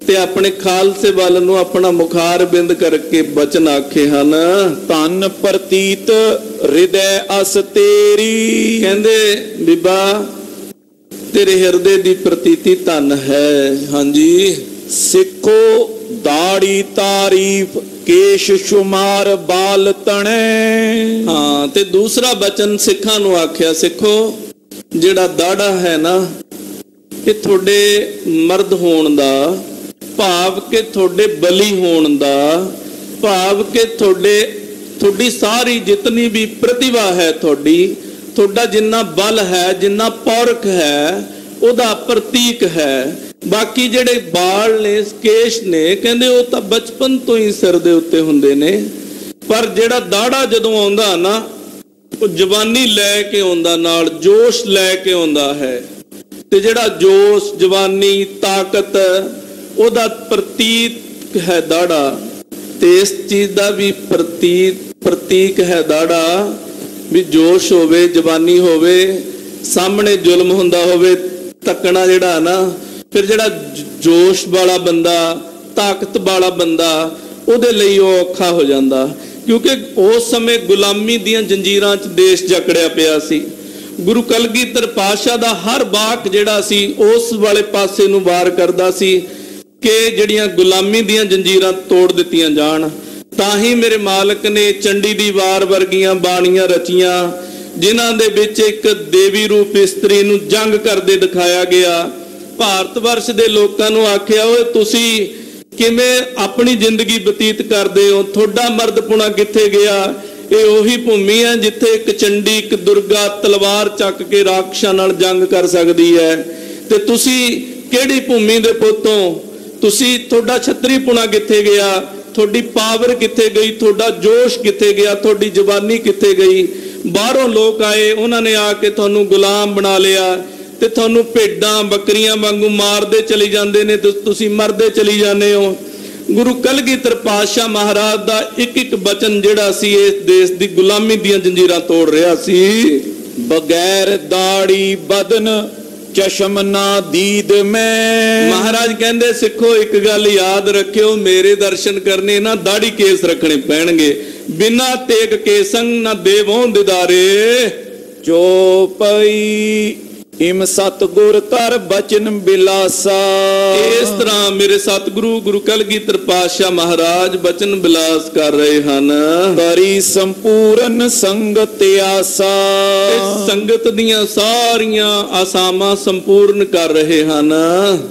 ते अपने खालसे वाल नूं अपना मुखार बिंद करके बचन आखे हन। तन प्रतीत हृदय अस तेरी। कहंदे बीबा तेरे हृदय दी प्रतीति धन है। हाँ जी, सिखो दाढ़ी तारीफ केश शुमार बाल तणे। हाँ, ते दूसरा बचन सिखां नूं आख्या, सिखो जिहड़ा दाड़ा है ना ये थोड़े मर्द होण दा, भाव के थोड़े बली होण दा, भाव के थोड़ी सारी जितनी भी प्रतिभा है थोड़ा जिन्ना बल है, जिन्ना पौरख है, उहदा प्रतीक है। बाकी जेड़े बाल ने, केश ने, कहंदे वो तां बचपन तो ही सिर दे उत्ते हुंदे ने, पर जेड़ा दाड़ा जदों आउंदा ना वो जवानी लैके आउंदा, नाल जोश लैके आउंदा है। ते जेड़ा जोश, जवानी, ताकत ओदा प्रतीक है दाड़ा। ते इस चीज दा भी प्रतीक है दाड़ा भी जोश होवे, जवानी होवे, सामने जुल्म हुंदा होवे, तकना जेड़ा ना, फिर जेड़ा जोश वाला बंदा, ताकत वाला बंदा, उहदे लई ओह औखा हो जांदा। क्योंकि उस समय गुलामी दीयां जंजीरां च देश जकड़िया पिया सी। गुरु कलगीधर पातशाह दा हर वाक जेड़ा सी उस वाले पासे नूं वार करदा सी कि ਜਿਹੜੀਆਂ गुलामी ਦੀਆਂ जंजीरां तोड़ ਦਿੱਤੀਆਂ ਜਾਣ। ਤਾਂ ਹੀ ਮੇਰੇ ਮਾਲਕ ਨੇ ਚੰਡੀ ਦੀ ਵਾਰ ਵਰਗੀਆਂ ਬਾਣੀਆਂ ਰਚੀਆਂ ਜਿਨ੍ਹਾਂ ਦੇ ਵਿੱਚ ਇੱਕ ਦੇਵੀ ਰੂਪ ਇਸਤਰੀ ਨੂੰ ਜੰਗ ਕਰਦੇ ਦਿਖਾਇਆ ਗਿਆ। ਭਾਰਤ ਵਰਸ਼ ਦੇ ਲੋਕਾਂ ਨੂੰ ਆਖਿਆ ਓਏ ਤੁਸੀਂ ਕਿਵੇਂ ਆਪਣੀ ਜ਼ਿੰਦਗੀ ਬਤੀਤ ਕਰਦੇ ਹੋ, ਤੁਹਾਡਾ ਮਰਦਪੁਣਾ ਕਿੱਥੇ ਗਿਆ। ਇਹ ਉਹੀ ਭੂਮੀ ਹੈ ਜਿੱਥੇ ਇੱਕ ਚੰਡੀ, ਇੱਕ ਦੁਰਗਾ ਤਲਵਾਰ ਚੱਕ ਕੇ ਰਾਖਸ਼ਾਂ ਨਾਲ ਜੰਗ ਕਰ ਸਕਦੀ ਹੈ। ਤੇ ਤੁਸੀਂ ਕਿਹੜੀ ਭੂਮੀ ਦੇ ਪੁੱਤੋਂ, ਤੁਸੀਂ ਤੁਹਾਡਾ ਛਤਰੀਪੁਣਾ ਕਿੱਥੇ ਗਿਆ, ਤੁਹਾਡੀ ਪਾਵਰ ਕਿੱਥੇ ਗਈ, ਤੁਹਾਡਾ ਜੋਸ਼ ਕਿੱਥੇ ਗਿਆ, ਤੁਹਾਡੀ ਜਵਾਨੀ ਕਿੱਥੇ ਗਈ। ਬਾਹਰੋਂ ਲੋਕ ਆਏ, ਉਹਨਾਂ ਨੇ ਆ ਕੇ ਤੁਹਾਨੂੰ ਗੁਲਾਮ ਬਣਾ ਲਿਆ ਤੇ ਤੁਹਾਨੂੰ ਭੇਡਾਂ ਬੱਕਰੀਆਂ ਵਾਂਗੂ ਮਾਰਦੇ ਚਲੀ ਜਾਂਦੇ ਨੇ ਤੇ ਤੁਸੀਂ ਮਰਦੇ ਚਲੀ ਜਾਂਦੇ ਹੋ। ਗੁਰੂ ਕਲਗੀਧਰ ਪਾਤਸ਼ਾਹ ਮਹਾਰਾਜ ਦਾ ਇੱਕ ਇੱਕ ਬਚਨ ਜਿਹੜਾ ਸੀ ਇਸ ਦੇਸ਼ ਦੀ ਗੁਲਾਮੀ ਦੀਆਂ ਜੰਜੀਰਾਂ ਤੋੜ ਰਿਹਾ ਸੀ। ਬਗੈਰ ਦਾੜੀ ਬਦਨ ਚਸ਼ਮ ਨਾ ਦੀਦ ਮੈਂ। ਮਹਾਰਾਜ ਕਹਿੰਦੇ ਸਿੱਖੋ ਇੱਕ ਗੱਲ ਯਾਦ ਰੱਖਿਓ, ਮੇਰੇ ਦਰਸ਼ਨ ਕਰਨੇ ਨਾ ਦਾੜੀ ਕੇਸ ਰੱਖਣੇ ਪੈਣਗੇ। ਬਿਨਾ ਤੇਗ ਕੇਸੰਗ ਨਾ ਦੇਵੋਂ ਦਿਦਾਰੇ। ਚੋਪਈ ਇਮ ਸਤਗੁਰ ਕਰ ਬਚਨ ਬਿਲਾਸਾ। ਇਸ ਤਰ੍ਹਾਂ ਮੇਰੇ ਸਤਿਗੁਰੂ ਗੁਰੂ ਕਲਗੀਧਰ ਪਾਤਸ਼ਾਹ ਮਹਾਰਾਜ ਬਚਨ ਬਿਲਾਸ ਕਰ ਰਹੇ ਹਨ। ਕਰੀ ਸੰਪੂਰਨ ਸੰਗਤ ਆਸਾ। ਇਸ ਸੰਗਤ ਦੀਆਂ ਸਾਰੀਆਂ ਆਸਾਵਾਂ ਸੰਪੂਰਨ ਕਰ ਰਹੇ ਹਨ।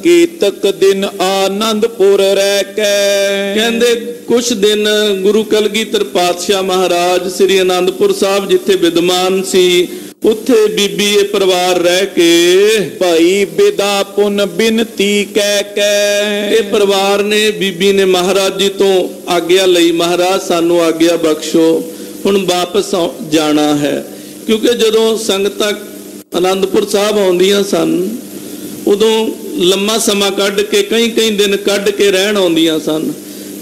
ਕੀਤਕ ਦਿਨ ਆਨੰਦਪੁਰ ਰਹਿ ਕੇ। ਕਹਿੰਦੇ ਕੁਛ ਦਿਨ ਗੁਰੂ ਕਲਗੀਧਰ ਪਾਤਸ਼ਾਹ ਮਹਾਰਾਜ ਸ੍ਰੀ ਆਨੰਦਪੁਰ ਸਾਹਿਬ ਜਿੱਥੇ ਵਿਦਮਾਨ ਸੀ ਉੱਥੇ ਬੀਬੀ ਇਹ ਪਰਿਵਾਰ ਰਹਿ ਕੇ ਭਾਈ ਬਿਦਾ ਪੁਨ ਬਿਨਤੀ ਕਹਿ ਕੇ। ਇਹ ਪਰਿਵਾਰ ਨੇ ਬੀਬੀ ਨੇ ਮਹਾਰਾਜ ਜੀ ਤੋਂ ਆਗਿਆ ਲਈ, ਮਹਾਰਾਜ ਸਾਨੂੰ ਆਗਿਆ ਬਖਸ਼ੋ, ਹੁਣ ਵਾਪਸ ਜਾਣਾ ਹੈ। ਕਿਉਂਕਿ ਜਦੋਂ ਸੰਗਤਾਂ ਆਨੰਦਪੁਰ ਸਾਹਿਬ ਆਉਂਦੀਆਂ ਸਨ ਉਦੋਂ ਲੰਮਾ ਸਮਾਂ ਕੱਢ ਕੇ, ਕਈ ਦਿਨ ਕੱਢ ਕੇ ਰਹਿਣ ਆਉਂਦੀਆਂ ਸਨ।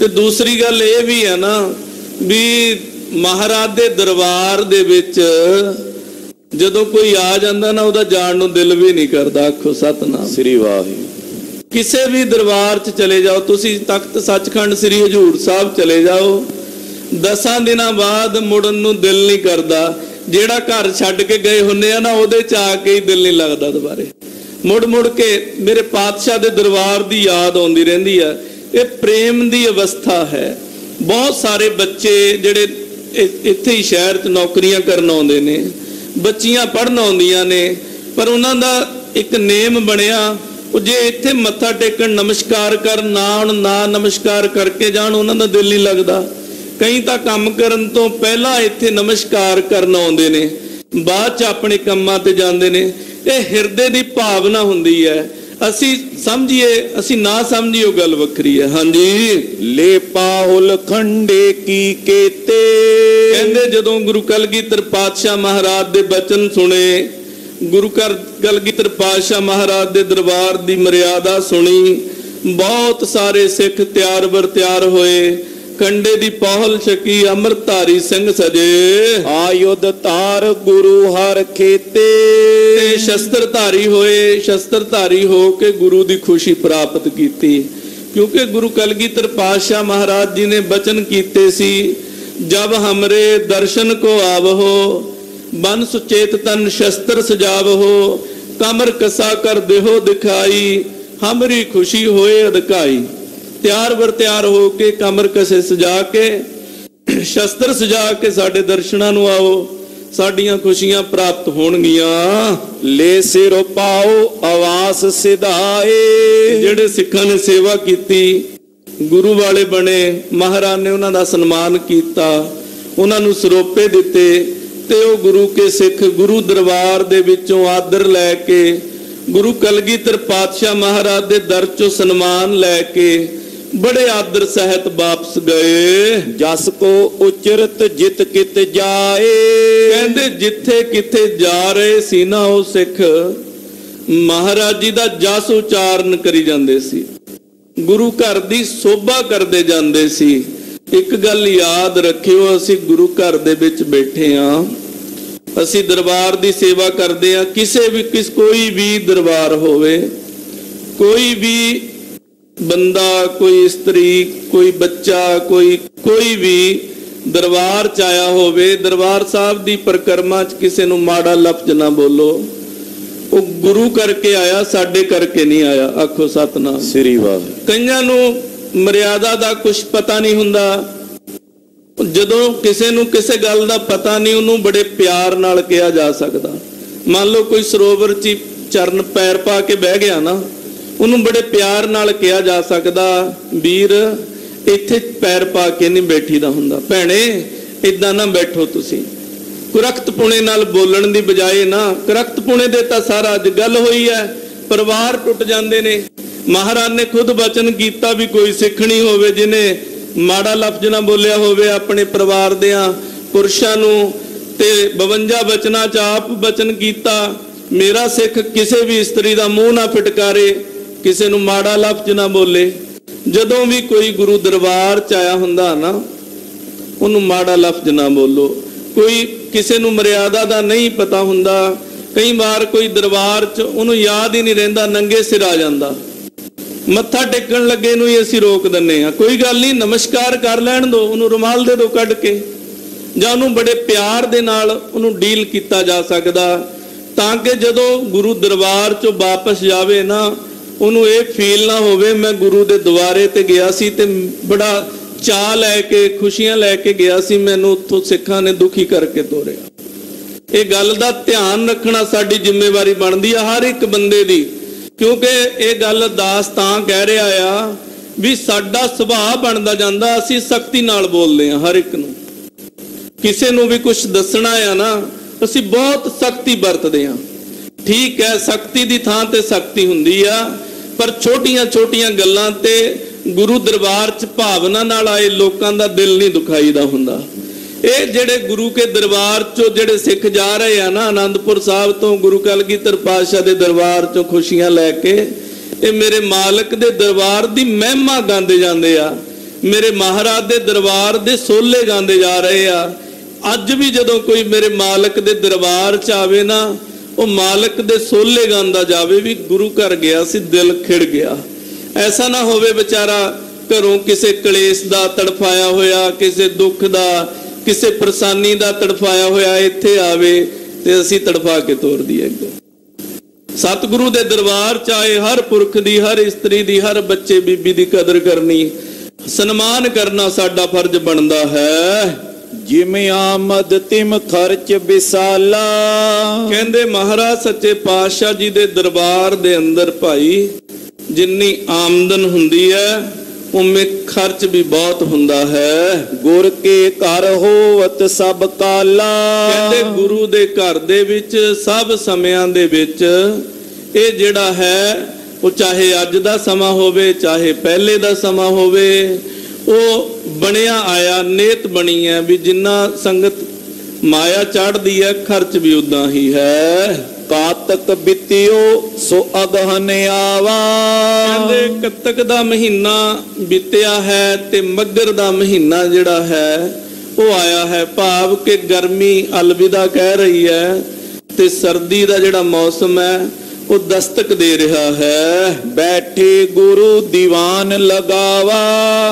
ਤੇ ਦੂਸਰੀ ਗੱਲ ਇਹ ਵੀ ਹੈ ਨਾ ਵੀ ਮਹਾਰਾਜ ਦੇ ਦਰਬਾਰ ਦੇ ਵਿੱਚ ਜਦੋਂ ਕੋਈ ਆ ਜਾਂਦਾ ਨਾ ਉਹਦਾ ਜਾਣ ਨੂੰ ਦਿਲ ਵੀ ਨਹੀਂ ਕਰਦਾ। ਆਖੋ ਸਤਨਾਮ ਸ੍ਰੀ ਵਾਹਿਗੁਰੂ। ਕਿਸੇ ਵੀ ਦਰਬਾਰ 'ਚ ਚਲੇ ਜਾਓ ਤੁਸੀਂ, ਤਖਤ ਸੱਚਖੰਡ ਸ੍ਰੀ ਹਜ਼ੂਰ ਸਾਹਿਬ ਚਲੇ ਜਾਓ, 10 ਦਿਨਾਂ ਬਾਅਦ ਮੁੜਨ ਨੂੰ ਦਿਲ ਨਹੀਂ ਕਰਦਾ। ਜਿਹੜਾ ਘਰ ਛੱਡ ਕੇ ਗਏ ਹੁੰਦੇ ਆ ਨਾ ਉਹਦੇ 'ਚ ਆ ਕੇ ਹੀ ਦਿਲ ਨਹੀਂ ਲੱਗਦਾ ਦੁਬਾਰੇ। ਮੁੜ ਮੁੜ ਕੇ ਮੇਰੇ ਪਾਤਸ਼ਾਹ ਦੇ ਦਰਬਾਰ ਦੀ ਯਾਦ ਆਉਂਦੀ ਰਹਿੰਦੀ ਆ। ਇਹ ਪ੍ਰੇਮ ਦੀ ਅਵਸਥਾ ਹੈ। ਬਹੁਤ ਸਾਰੇ ਬੱਚੇ ਜਿਹੜੇ ਇੱਥੇ ਹੀ ਸ਼ਹਿਰ 'ਚ ਨੌਕਰੀਆਂ ਕਰਨ ਆਉਂਦੇ ਨੇ, ਬੱਚੀਆਂ ਪੜ੍ਹਨ ਆਉਂਦੀਆਂ ਨੇ, ਪਰ ਉਹਨਾਂ ਦਾ ਇੱਕ ਨੇਮ ਬਣਿਆ, ਉਹ ਜੇ ਇੱਥੇ ਮੱਥਾ ਟੇਕਣ ਨਮਸਕਾਰ ਕਰਨ ਨਾ ਆਉਣ, ਨਾ ਨਮਸਕਾਰ ਕਰਕੇ ਜਾਣ, ਉਹਨਾਂ ਦਾ ਦਿਲ ਨਹੀਂ ਲੱਗਦਾ। ਕਈ ਤਾਂ ਕੰਮ ਕਰਨ ਤੋਂ ਪਹਿਲਾਂ ਇੱਥੇ ਨਮਸਕਾਰ ਕਰਨ ਆਉਂਦੇ ਨੇ, ਬਾਅਦ 'ਚ ਆਪਣੇ ਕੰਮਾਂ ਤੇ ਜਾਂਦੇ ਨੇ। ਇਹ ਹਿਰਦੇ ਦੀ ਭਾਵਨਾ ਹੁੰਦੀ ਹੈ। ਅਸੀਂ ਸਮਝੀਏ ਅਸੀਂ ਨਾ ਸਮਝੀਏ ਉਹ ਗੱਲ ਵੱਖਰੀ ਹੈ। ਹਾਂਜੀ, ਲੈ ਪਾਹੁਲ ਖੰਡੇ ਕੀ ਕੇਤੇ। ਕਹਿੰਦੇ ਜਦੋਂ ਗੁਰੂ ਕਲਗੀਧਰ ਪਾਤਸ਼ਾਹ ਮਹਾਰਾਜ ਦੇ ਬਚਨ ਸੁਣੇ, ਗੁਰੂ ਕਲਗੀਧਰ ਪਾਤਸ਼ਾਹ ਮਹਾਰਾਜ ਦੇ ਦਰਬਾਰ ਦੀ ਮਰਿਆਦਾ ਸੁਣੀ, ਬਹੁਤ ਸਾਰੇ ਸਿੱਖ ਤਿਆਰ ਬਰ ਤਿਆਰ ਹੋਏ। ਕੰਡੇ ਦੀ ਪਹੁਲ ਛਕੀ, ਅੰਮ੍ਰਿਤਧਾਰੀ ਸਿੰਘ ਸਜੇ, ਆਯੁਧ ਧਾਰ ਗੁਰੂ ਹਰ ਖੇਤੇ। ਸ਼ਸਤਰਧਾਰੀ ਹੋਏ, ਸ਼ਸਤਰਧਾਰੀ ਹੋ ਕੇ ਗੁਰੂ ਦੀ ਖੁਸ਼ੀ ਪ੍ਰਾਪਤ ਕੀਤੀ। ਕਿਉਂਕਿ ਗੁਰੂ ਕਲਗੀਧਰ ਪਾਤਸ਼ਾਹ ਮਹਾਰਾਜ ਜੀ ਨੇ ਬਚਨ ਕੀਤੇ ਸੀ, ਜਬ ਹਮਰੇ ਦਰਸ਼ਨ ਕੋ ਆਵਹੋ, ਬਨ ਸੁਚੇਤ ਤਨ ਸ਼ਸਤਰ ਸਜਾਵਹੋ, ਕਮਰ ਕਸਾ ਕਰ ਦੇਹੋ ਦਿਖਾਈ, ਹਮਰੀ ਖੁਸ਼ੀ ਹੋਏ ਅਧਕਾਈ। ਤਿਆਰ ਬਰ ਤਿਆਰ ਹੋ ਕੇ ਕਮਰ ਕਸੇ ਸਜਾ ਕੇ, ਸ਼ਸਤਰ ਸਜਾ ਕੇ ਸਾਡੇ ਦਰਸ਼ਨਾਂ ਨੂੰ ਆਓ, ਸਾਡੀਆਂ ਖੁਸ਼ੀਆਂ ਪ੍ਰਾਪਤ ਹੋਣਗੀਆਂ। ਲੈ ਸਿਰੋ ਪਾਓ ਆਵਾਸ ਸਿਧਾਏ। ਜਿਹੜੇ ਸਿੱਖਾਂ ਨੇ ਸੇਵਾ ਕੀਤੀ, ਗੁਰੂ ਵਾਲੇ ਬਣੇ, ਮਹਾਰਾਜ ਨੇ ਉਹਨਾਂ ਦਾ ਸਨਮਾਨ ਕੀਤਾ, ਉਹਨਾਂ ਨੂੰ ਸਰੋਪੇ ਦਿੱਤੇ, ਤੇ ਉਹ ਗੁਰੂ ਕੇ ਸਿੱਖ ਗੁਰੂ ਦਰਬਾਰ ਦੇ ਵਿੱਚੋਂ ਆਦਰ ਲੈ ਕੇ ਗੁਰੂ ਕਲਗੀਧਰ ਪਾਤਸ਼ਾਹ ਮਹਾਰਾਜ ਦੇ ਦਰ ਚੋਂ ਸਨਮਾਨ ਲੈ ਕੇ ਬੜੇ ਆਦਰ ਸਹਿਤ ਵਾਪਸ ਗਏ। ਜਸ ਕੋ ਉਚਰਤ ਜਿਤ ਕਿਤ ਜਾਏ। ਕਹਿੰਦੇ ਜਿੱਥੇ ਕਿਥੇ ਜਾ ਰਹੇ ਸੀ ਨਾ ਉਹ ਸਿੱਖ ਮਹਾਰਾਜ ਜੀ ਦਾ ਜਸ ਉਚਾਰਨ ਕਰੀ ਜਾਂਦੇ ਸੀ, ਗੁਰੂ ਘਰ ਦੀ ਸੋਭਾ ਕਰਦੇ ਜਾਂਦੇ ਸੀ। ਇੱਕ ਗੱਲ ਯਾਦ ਰੱਖਿਓ, ਅਸੀਂ ਗੁਰੂ ਘਰ ਦੇ ਵਿੱਚ ਬੈਠੇ ਆ, ਅਸੀਂ ਦਰਬਾਰ ਦੀ ਸੇਵਾ ਕਰਦੇ ਆ। ਕਿਸੇ ਵੀ ਕੋਈ ਵੀ ਦਰਬਾਰ ਹੋਵੇ, ਕੋਈ ਵੀ ਬੰਦਾ, ਕੋਈ ਇਸਤਰੀ, ਕੋਈ ਬੱਚਾ, ਕੋਈ ਵੀ ਦਰਬਾਰ ਚ ਆਇਆ ਹੋਵੇ, ਦਰਬਾਰ ਸਾਹਿਬ ਦੀ ਪਰਿਕਰਮਾ ਚ ਕਿਸੇ ਨੂੰ ਮਾੜਾ ਲਫ਼ਜ਼ ਨਾ ਬੋਲੋ। ਉਹ ਗੁਰੂ ਕਰਕੇ ਆਇਆ, ਸਾਡੇ ਕਰਕੇ ਨਹੀਂ ਆਇਆ। ਆਖੋ ਸਤਨਾਮ ਸ੍ਰੀ ਵਾਹਿਗੁਰੂ। ਕਈਆਂ ਨੂੰ ਮਰਿਆਦਾ ਦਾ ਕੁਝ ਪਤਾ ਨਹੀਂ ਹੁੰਦਾ। ਜਦੋਂ ਕਿਸੇ ਨੂੰ ਕਿਸੇ ਗੱਲ ਦਾ ਪਤਾ ਨਹੀਂ, ਉਹਨੂੰ ਬੜੇ ਪਿਆਰ ਨਾਲ ਕਿਹਾ ਜਾ ਸਕਦਾ। ਮੰਨ ਲਓ ਕੋਈ ਸਰੋਵਰ 'ਚ ਚਰਨ ਪੈਰ ਪਾ ਕੇ ਬਹਿ ਗਿਆ ਨਾ, ਉਹਨੂੰ ਬੜੇ ਪਿਆਰ ਨਾਲ ਕਿਹਾ ਜਾ ਸਕਦਾ, ਵੀਰ ਇੱਥੇ ਪੈਰ ਪਾ ਕੇ ਨਹੀਂ ਬੈਠੀਦਾ ਹੁੰਦਾ, ਭੈਣੇ ਇਦਾਂ ਨਾ ਬੈਠੋ। ਤੁਸੀਂ ਕੁਰਖਤ ਪੁਣੇ ਨਾਲ ਬੋਲਣ ਦੀ ਬਜਾਏ ਨਾ, ਕੁਰਖਤ ਪੁਣੇ ਦੇ ਤਾਂ ਸਾਰਾ ਅੱਜ ਗੱਲ ਹੋਈ ਹੈ, ਪਰਿਵਾਰ ਟੁੱਟ ਜਾਂਦੇ ਨੇ। ਮਹਾਰਾਜ ਨੇ ਖੁਦ ਬਚਨ ਕੀਤਾ ਵੀ ਕੋਈ ਸਿੱਖ ਨਹੀਂ ਹੋਵੇ ਜਿਹਨੇ ਮਾੜਾ ਲਫ਼ਜ਼ ਨਾ ਬੋਲਿਆ ਹੋਵੇ ਆਪਣੇ ਪਰਿਵਾਰ ਦਿਆਂ ਪੁਰਸ਼ਾਂ ਨੂੰ। ਤੇ 52 ਬਚਨਾਂ 'ਚ ਆਪ ਬਚਨ ਕੀਤਾ, ਮੇਰਾ ਸਿੱਖ ਕਿਸੇ ਵੀ ਇਸਤਰੀ ਦਾ ਮੂੰਹ ਨਾ ਫਿਟਕਾਰੇ, ਕਿਸੇ ਨੂੰ ਮਾੜਾ ਲਫ਼ਜ਼ ਨਾ ਬੋਲੇ। ਜਦੋਂ ਵੀ ਕੋਈ ਗੁਰੂ ਦਰਬਾਰ 'ਚ ਆਇਆ ਹੁੰਦਾ ਨਾ, ਉਹਨੂੰ ਮਾੜਾ ਲਫ਼ਜ਼ ਨਾ ਬੋਲੋ। ਕੋਈ ਕਿਸੇ ਨੂੰ ਮਰਿਆਦਾ ਦਾ ਨਹੀਂ ਪਤਾ ਹੁੰਦਾ, ਕਈ ਵਾਰ ਕੋਈ ਦਰਬਾਰ 'ਚ ਉਹਨੂੰ ਯਾਦ ਹੀ ਨਹੀਂ ਰਹਿੰਦਾ, ਨੰਗੇ ਸਿਰ ਆ ਜਾਂਦਾ, ਮੱਥਾ ਟੇਕਣ ਲੱਗੇ ਨੂੰ ਹੀ ਅਸੀਂ ਰੋਕ ਦਿੰਨੇ ਆ। ਕੋਈ ਗੱਲ ਨਹੀਂ, ਨਮਸਕਾਰ ਕਰ ਲੈਣ ਦੋ, ਉਹਨੂੰ ਰੁਮਾਲ ਦੇ ਦੋ ਕੱਢ ਕੇ, ਜਾਂ ਉਹਨੂੰ ਬੜੇ ਪਿਆਰ ਦੇ ਨਾਲ ਉਹਨੂੰ ਡੀਲ ਕੀਤਾ ਜਾ ਸਕਦਾ, ਤਾਂ ਕਿ ਜਦੋਂ ਗੁਰੂ ਦਰਬਾਰ 'ਚੋਂ ਵਾਪਸ ਜਾਵੇ ਨਾ, ਉਹਨੂੰ ਇਹ ਫੀਲ ਨਾ ਹੋਵੇ ਮੈਂ ਗੁਰੂ ਦੇ ਦੁਆਰੇ ਤੇ ਗਿਆ ਸੀ ਤੇ ਬੜਾ ਚਾਅ ਲੈ ਕੇ, ਖੁਸ਼ੀਆਂ ਲੈ ਕੇ ਗਿਆ ਸੀ, ਮੈਨੂੰ ਉੱਥੋਂ ਸਿੱਖਾਂ ਨੇ ਦੁਖੀ ਕਰਕੇ ਤੋਰਿਆ। ਇਹ ਗੱਲ ਦਾ ਧਿਆਨ ਰੱਖਣਾ ਸਾਡੀ ਜ਼ਿੰਮੇਵਾਰੀ ਬਣਦੀ ਆ ਹਰ ਇੱਕ ਬੰਦੇ ਦੀ। ਕਿਉਂਕਿ ਇਹ ਗੱਲ ਦਾਸ ਤਾਂ ਕਹਿ ਰਿਹਾ ਆ ਵੀ ਸਾਡਾ ਸੁਭਾਅ ਬਣਦਾ ਜਾਂਦਾ, ਅਸੀਂ ਸਖਤੀ ਨਾਲ ਬੋਲਦੇ ਆ ਹਰ ਇੱਕ ਨੂੰ। ਕਿਸੇ ਨੂੰ ਵੀ ਕੁਝ ਦੱਸਣਾ ਆ ਨਾ, ਅਸੀਂ ਬਹੁਤ ਸਖਤੀ ਵਰਤਦੇ ਆ। ਠੀਕ ਹੈ, ਸਖਤੀ ਦੀ ਥਾਂ ਤੇ ਸਖਤੀ ਹੁੰਦੀ ਆ, ਪਰ ਛੋਟੀਆਂ ਛੋਟੀਆਂ ਗੱਲਾਂ ਤੇ ਗੁਰੂ ਦਰਬਾਰ 'ਚ ਭਾਵਨਾ ਨਾਲ ਆਏ ਲੋਕਾਂ ਦਾ ਦਿਲ ਨਹੀਂ ਦੁਖਾਈਦਾ ਹੁੰਦਾ। ਇਹ ਜਿਹੜੇ ਗੁਰੂ ਕੇ ਦਰਬਾਰ 'ਚੋਂ ਜਿਹੜੇ ਸਿੱਖ ਜਾ ਰਹੇ ਆ ਨਾ, ਆਨੰਦਪੁਰ ਸਾਹਿਬ ਤੋਂ ਗੁਰੂ ਕਲਗੀਧਰ ਪਾਤਸ਼ਾਹ ਦੇ ਦਰਬਾਰ 'ਚੋਂ ਖੁਸ਼ੀਆਂ ਲੈ ਕੇ, ਇਹ ਮੇਰੇ ਮਾਲਕ ਦੇ ਦਰਬਾਰ ਦੀ ਮਹਿਮਾ ਗਾਉਂਦੇ ਜਾਂਦੇ ਆ। मेरे महाराज दे दरबार दे सोले गांदे जा रहे आ। अज भी जदों कोई मेरे मालक दे दरबार च आवे ना, वो मालक दे सोले गांदा जावे भी गुरु घर गया सी, दिल खिड़ गया। ऐसा ना होवे बेचारा घरों किसे कलेश दा तड़फाया होया, किसे दुख दा, किसे परेशानी दा तड़फाया होया इत्थे आवे ते असीं तड़फा के तोड़ दीए। सतगुरु दे दरबार चाहे हर पुरख दी, हर इस्त्री दी, हर बच्चे बीबी दी कदर करनी, सन्मान करना साडा फर्ज बनदा है। जिमें आमद तिम खर्च विसाला। कहंदे महाराज सच्चे पातशाह जी दे दरबार दे अंदर भाई जिन्नी आमदन हुंदी है उमें खर्च भी बहुत हुंदा है। गुर के घर होवत सब काला। कहंदे गुरु दे घर दे विच सब समयां दे विच ये जिहड़ा है वो चाहे अज दा समा होवे चाहे पहले दा समा होवे, वो बनया आया नेत बनी है भी जिन्ना संगत माया चढ़दी है खर्च भी उदा ही है। कातक बितियो सो अगहन आवा। कहंदे कतक दा महीना बितया है ते मगर दा महीना जिहड़ा है वो आया है। भाव के गर्मी अलविदा कह रही है ते सर्दी दा जिहड़ा मौसम है वो दस्तक दे रहा है। बैठे गुरु दीवान लगावा।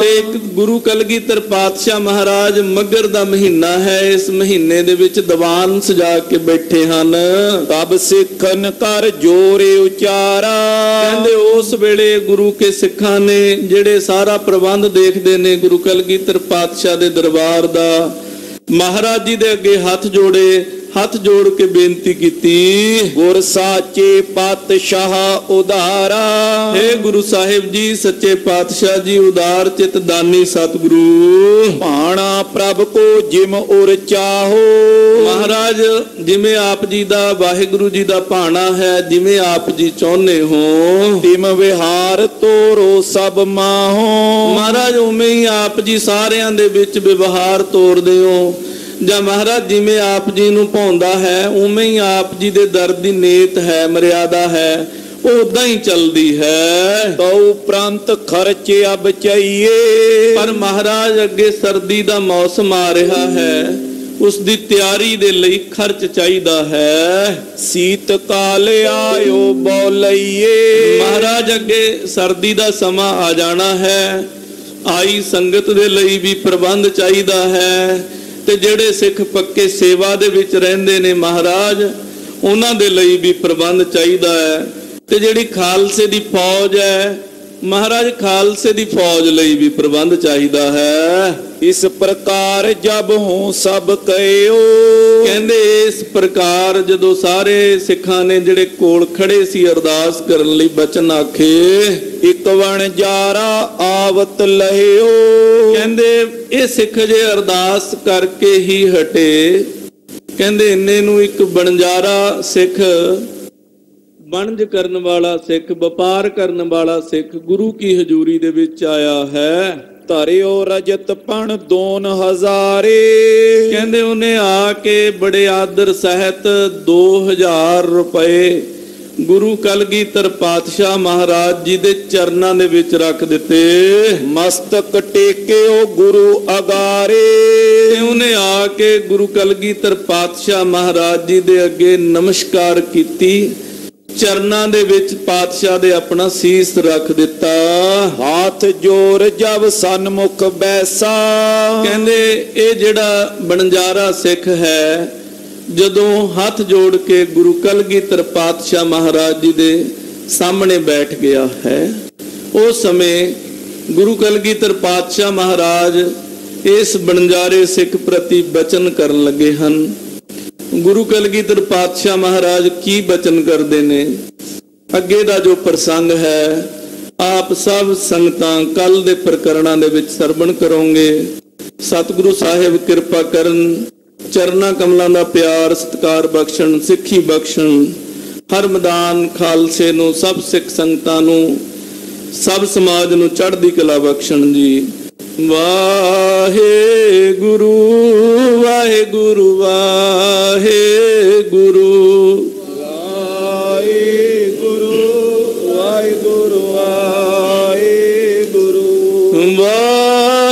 एक गुरु कलगीधर पातशाह महाराज मगर दा महीना है, इस महीने दे विच दीवान सजा के बैठे हन। तब सिखन कर जोरे उचारा। कहंदे उस वेले गुरु के सिखां ने जेड़े सारा प्रबंध देखदे ने गुरु कलगीधर पातशाह दे दरबार दा, महाराज जी दे अगे हाथ जोड़े, हाथ जोड़ के बेनती कीती, गुर साचे पातशाह उदारा। हे गुरु साहिब जी सच्चे पातशाह जी उदार चित दानी सतगुरु। भाणा प्रभ को जिम उर चाहो। महाराज जिमें आप जी दा वाहिगुरु जी दा भाणा है, जिमें आप जी चाहुंदे हो तिम विहार तोरो सब माहो। महाराज उमें ही आप जी सारियां दे विच व्यवहार तोरदे हो। ਜਾਂ महाराज जिमें आप जी नूं भाउंदा है उमें ही आप जी दे दर दी नेत है, मर्यादा है, वो उदां ही चलदी है। तो उपरंत खर्च अब चाहिए। पर महाराज अगे सर्दी दा मौसम आ रहा है, उस दी तैयारी दे लई खर्च चाहिदा है। सीत काल आयो बोलइए। महाराज अगे सर्दी दा समा आ जाना है, आई संगत दे लई भी प्रबंध चाहिदा है। ते जेड़े सिख पक्के सेवा दे विच रहिंदे ने महाराज उन्हां दे लई भी प्रबंध चाहिदा है। ते जेड़ी खालसे दी फौज है महाराज खालसे दी फौज लई भी प्रबंध चाहिदा है। इस प्रकार जब हूं सब कहियो। कहंदे इस प्रकार जदों सारे सिखां ने जेड़े कोल खड़े सी अरदास करन लई बचन आखे, इक वण जारा आवत लहियो। कहंदे ये सिख जे अरदास करके ही हटे, कहंदे इन्ने नूं इक बनजारा सिख, वणज करन वाला सिख, व्यापार करन वाला सिख गुरु की हजूरी दे विच आया है। धरियो रजत पण 2000। कहंदे उन्हें आके बड़े आदर सहित 2000 रुपए गुरु कलगीधर पातशाह महाराज जी दे चरनां दे विच रख दिते। मस्तक टेके ओ गुरु अगारे। उन्हें आके गुरु कलगीधर पातशाह महाराज जी दे अगे नमस्कार कीती, चरनां दे विच पातशाह दे अपना सीस रख दिता। हाथ जोर जब सन्मुख बैसा। कहंदे ये जिहड़ा बनजारा सिख है जदों हाथ जोड़ के गुरु कलगीधर पातशाह महाराज जी दे सामने बैठ गया है, उस समय गुरु कलगीधर पातशाह महाराज इस बनजारे सिख प्रति बचन करन लगे हन। गुरु कलगीधर पातशाह महाराज की बचन करते ने, अगे दा जो प्रसंग है आप सब संगतां कल दे प्रकरणां दे विच सरवण करोगे। सतगुरु साहिब किरपा करन, चरना कमलों का प्यार सत्कार बख्शण, सिक्खी बख्शण, हर मैदान खालसे नूं, सब सिख संगतां नूं, सब समाज नूं चढ़दी कला बख्शण जी। वाहे गुरु वाहे गुरु वाहे गुरु वाहे गुरु वाहे गुरु वाहे गुरु वाहे